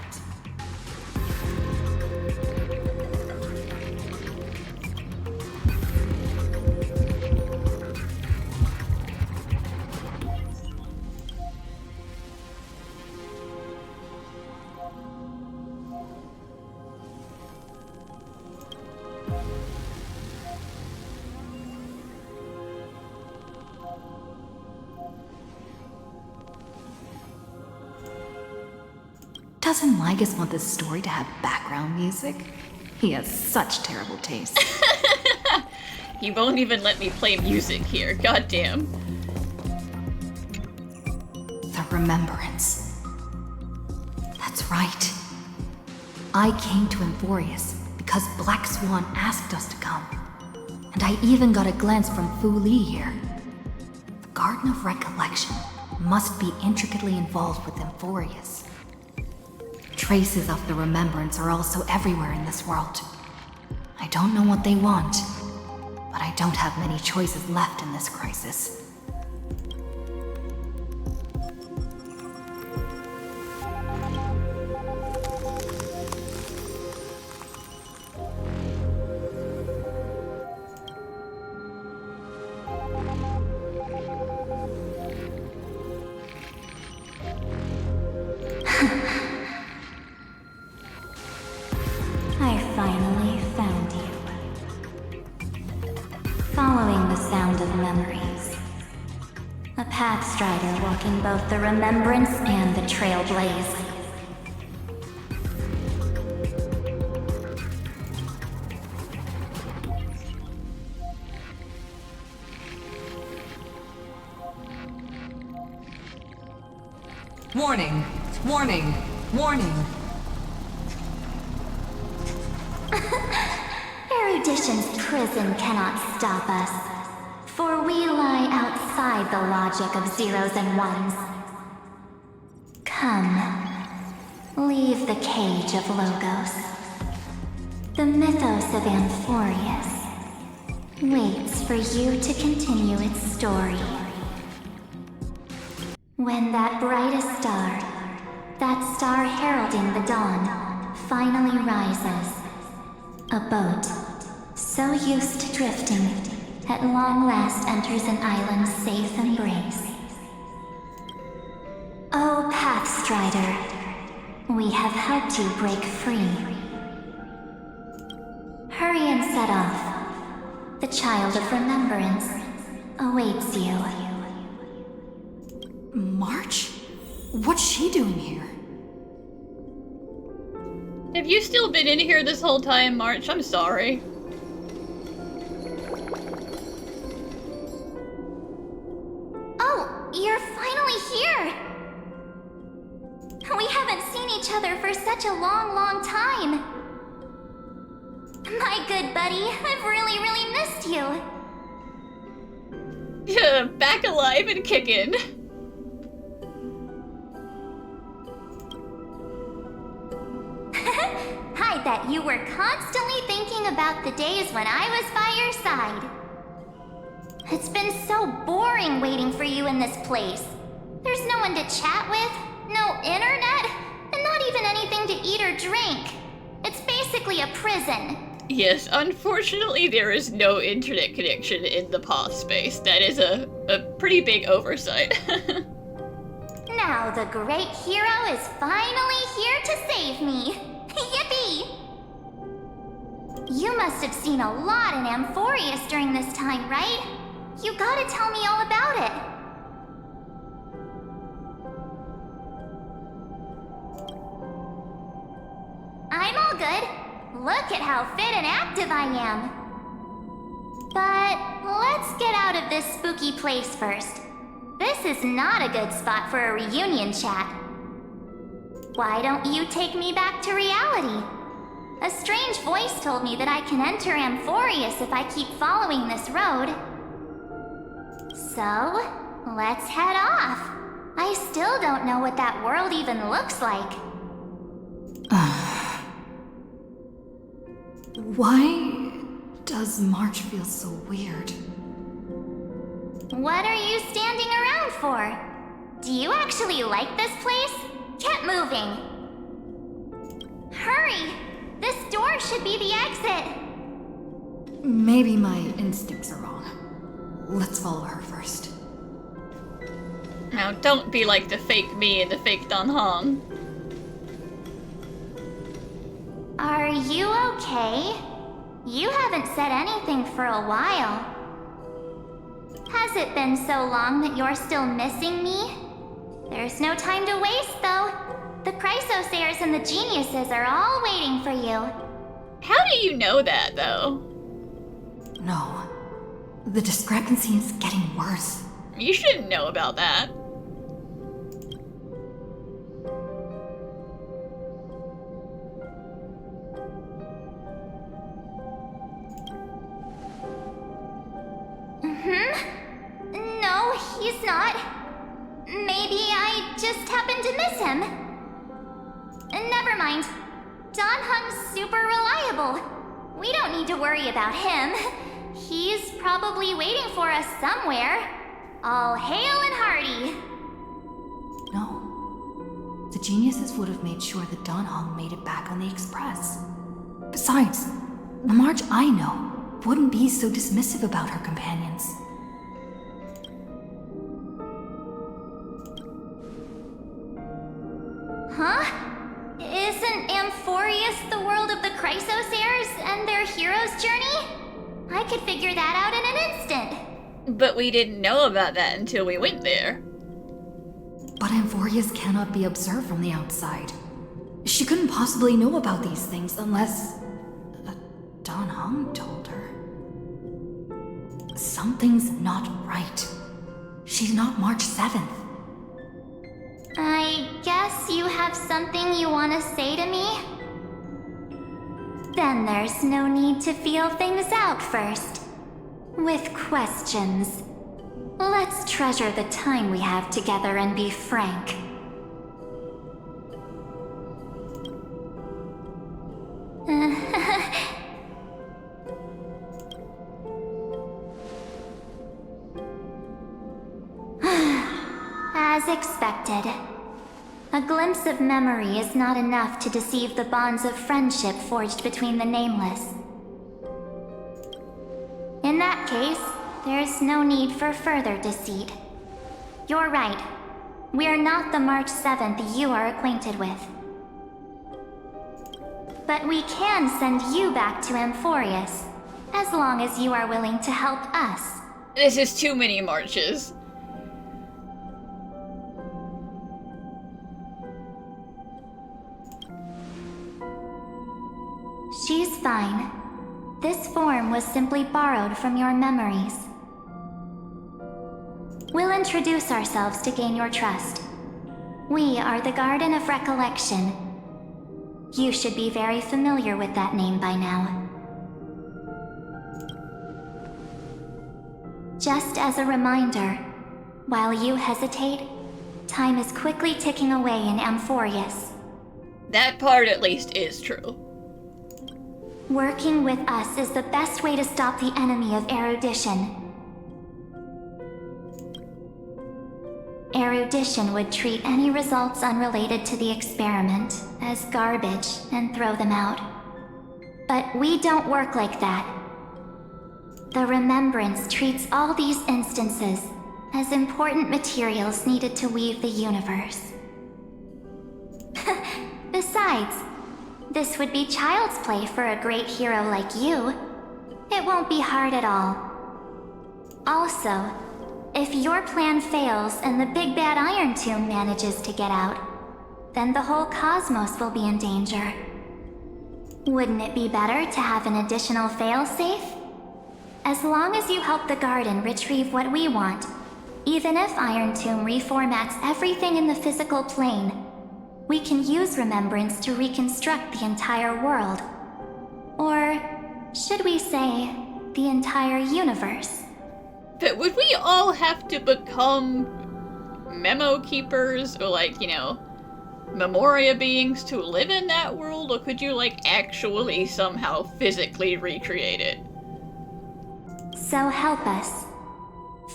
Doesn't Lygus want this story to have background music? He has such terrible taste. He won't even let me play music here, goddamn. The Remembrance. That's right. I came to Amphoreus because Black Swan asked us to come. And I even got a glance from Fu Li here. The Garden of Recollection must be intricately involved with Amphoreus. Traces of the Remembrance are also everywhere in this world. I don't know what they want, but I don't have many choices left in this crisis. I finally found you. Following the sound of memories. A path strider walking both the Remembrance and the Trailblaze. Warning, warning, warning. Erudition's prison cannot stop us, for we lie outside the logic of zeros and ones. Come, leave the cage of Logos. The mythos of Amphoreus waits for you to continue its story. When that brightest star, that star heralding the dawn, finally rises, a boat, so used to drifting, at long last enters an island's safe embrace. O Pathstrider, we have helped you break free. Hurry and set off. The child of remembrance awaits you. March? What's she doing here? Have you still been in here this whole time, March? I'm sorry. Oh, you're finally here! We haven't seen each other for such a long, long time. My good buddy, I've really, really missed you. Yeah, back alive and kicking. I bet you were constantly thinking about the days when I was by your side. It's been so boring waiting for you in this place. There's no one to chat with, no internet, and not even anything to eat or drink. It's basically a prison. Yes, unfortunately there is no internet connection in the path space. That is a pretty big oversight. Now the great hero is finally here to save me. Yippee! You must have seen a lot in Amphoreus during this time, right? You gotta tell me all about it. I'm all good. Look at how fit and active I am. But let's get out of this spooky place first. This is not a good spot for a reunion chat. Why don't you take me back to reality? A strange voice told me that I can enter Amphoreus if I keep following this road. So, let's head off. I still don't know what that world even looks like. Why does March feel so weird? What are you standing around for? Do you actually like this place? Get moving. Hurry! This door should be the exit. Maybe my instincts are wrong. Let's follow her first. Now, don't be like the fake me and the fake Dan Hong. Are you okay? You haven't said anything for a while. Has it been so long that you're still missing me? There's no time to waste, though. The Chrysosairs and the Geniuses are all waiting for you. How do you know that, though? No. The discrepancy is getting worse. You shouldn't know about that. No, he's not. Maybe I just happened to miss him. Never mind. Dan Hung's super reliable. We don't need to worry about him. He's probably waiting for us somewhere. All hail and hearty. No. The Geniuses would have made sure that Dan Hong made it back on the Express. Besides, the March I know wouldn't be so dismissive about her companions. Huh? Isn't Amphoreus the world of the Chrysosairs and their hero's journey? I could figure that out in an instant. But we didn't know about that until we went there. But Amphoreus cannot be observed from the outside. She couldn't possibly know about these things unless... Dan Hong told her. Something's not right. She's not March 7th. I guess you have something you want to say to me? Then there's no need to feel things out first. With questions. Let's treasure the time we have together and be frank. As expected. A glimpse of memory is not enough to deceive the bonds of friendship forged between the Nameless. In that case, there's no need for further deceit. You're right. We are not the March 7th you are acquainted with. But we can send you back to Amphoreus, as long as you are willing to help us. This is too many marches. She's fine. This form was simply borrowed from your memories. We'll introduce ourselves to gain your trust. We are the Garden of Recollection. You should be very familiar with that name by now. Just as a reminder, while you hesitate, time is quickly ticking away in Amphoreus. That part at least is true. Working with us is the best way to stop the enemy of erudition. Erudition would treat any results unrelated to the experiment as garbage and throw them out. But we don't work like that. The Remembrance treats all these instances as important materials needed to weave the universe. Besides, this would be child's play for a great hero like you. It won't be hard at all. Also, if your plan fails and the big bad Iron Tomb manages to get out, then the whole cosmos will be in danger. Wouldn't it be better to have an additional failsafe? As long as you help the Garden retrieve what we want, even if Iron Tomb reformats everything in the physical plane, we can use Remembrance to reconstruct the entire world. Or, should we say, the entire universe. But would we all have to become memo keepers or Memoria beings to live in that world? Or could you actually somehow physically recreate it? So help us.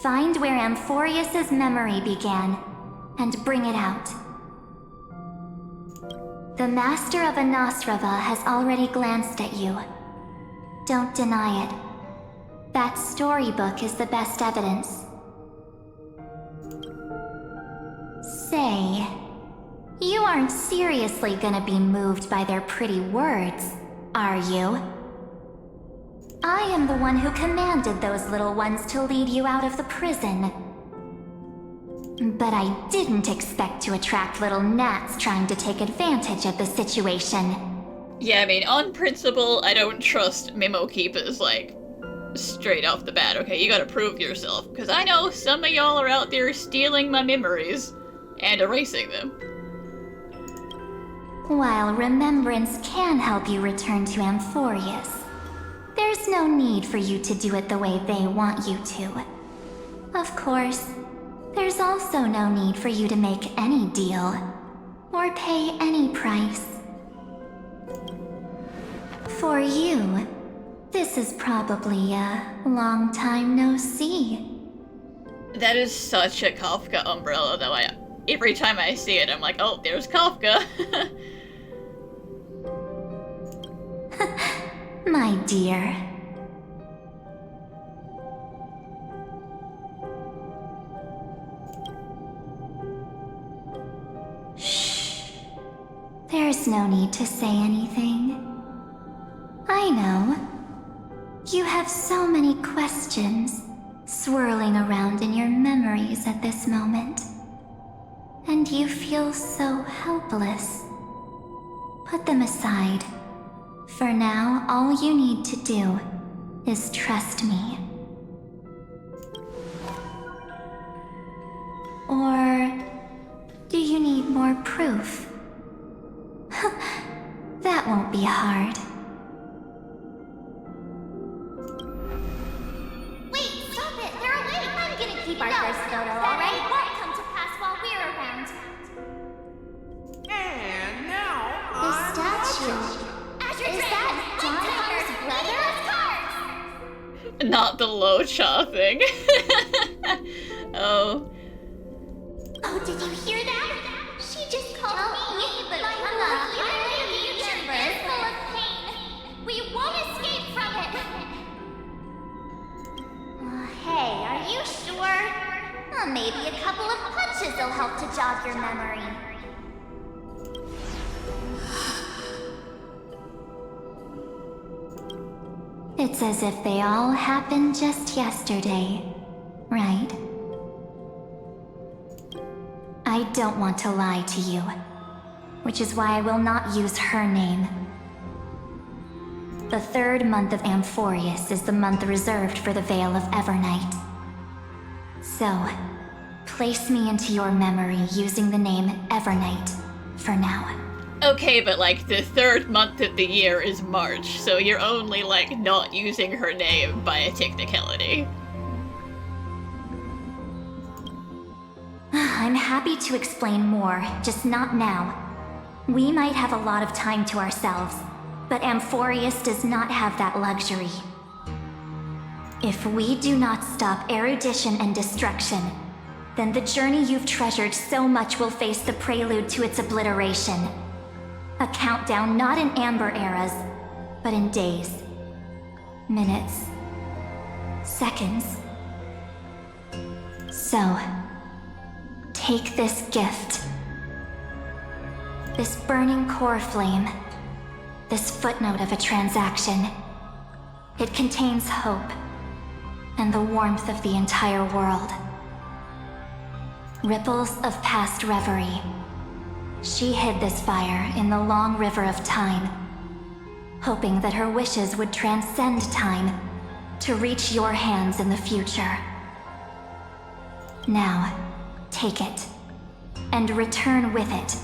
Find where Amphoreus' memory began, and bring it out. The Master of Anosrava has already glanced at you. Don't deny it. That storybook is the best evidence. Say, you aren't seriously gonna be moved by their pretty words, are you? I am the one who commanded those little ones to lead you out of the prison. But I didn't expect to attract little gnats trying to take advantage of the situation. Yeah, I mean, on principle, I don't trust memo keepers, straight off the bat. Okay, you gotta prove yourself, because I know some of y'all are out there stealing my memories and erasing them. While Remembrance can help you return to Amphoreus, there's no need for you to do it the way they want you to. Of course, there's also no need for you to make any deal, or pay any price. For you, this is probably a long time no see. That is such a Kafka umbrella, though. Every time I see it, I'm like, oh, there's Kafka. My dear. Shh. There's no need to say anything. I know. You have so many questions swirling around in your memories at this moment. And you feel so helpless. Put them aside. For now, all you need to do is trust me. Or do you need more more proof. That won't be hard. Wait, stop it! They're awake! I'm gonna keep our first photo, alright? It won't come to pass while we're around. And now The statue. Is that John Hunter's brother? Not the Locha thing. Oh. Oh, did you hear that? She just called me, but my future is full of pain. We won't escape from it. Hey, are you sure? Maybe a couple of punches will help to jog your memory. It's as if they all happened just yesterday, right? I don't want to lie to you, which is why I will not use her name. The third month of Amphoreus is the month reserved for the Veil of Evernight. So, place me into your memory using the name Evernight for now. Okay, but like the third month of the year is March, so you're only like not using her name by a technicality. I'm happy to explain more, just not now. We might have a lot of time to ourselves, but Amphoreus does not have that luxury. If we do not stop erudition and destruction, then the journey you've treasured so much will face the prelude to its obliteration. A countdown not in amber eras, but in days, minutes, seconds. So, take this gift. This burning core flame. This footnote of a transaction. It contains hope and the warmth of the entire world. Ripples of past reverie. She hid this fire in the long river of time, hoping that her wishes would transcend time to reach your hands in the future. Now, take it, and return with it,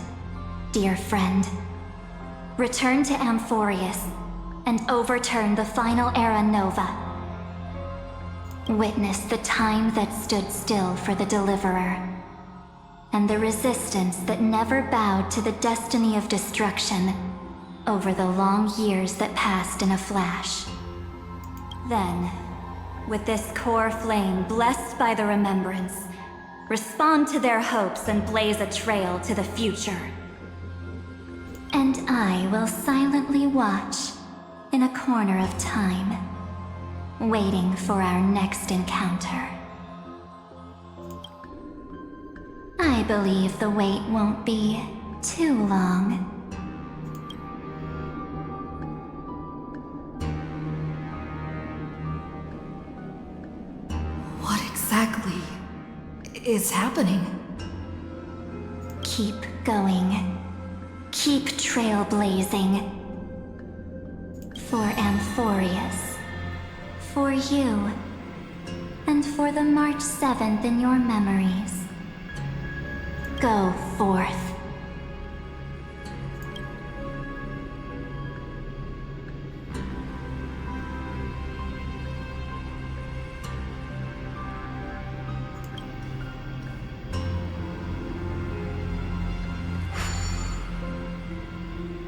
dear friend. Return to Amphoreus, and overturn the final era Nova. Witness the time that stood still for the Deliverer, and the resistance that never bowed to the destiny of destruction over the long years that passed in a flash. Then, with this core flame blessed by the remembrance, respond to their hopes and blaze a trail to the future. And I will silently watch in a corner of time, waiting for our next encounter. I believe the wait won't be too long. What exactly is happening? Keep going. Keep trailblazing. For Amphoreus. For you. And for the March 7th in your memories. Go forth.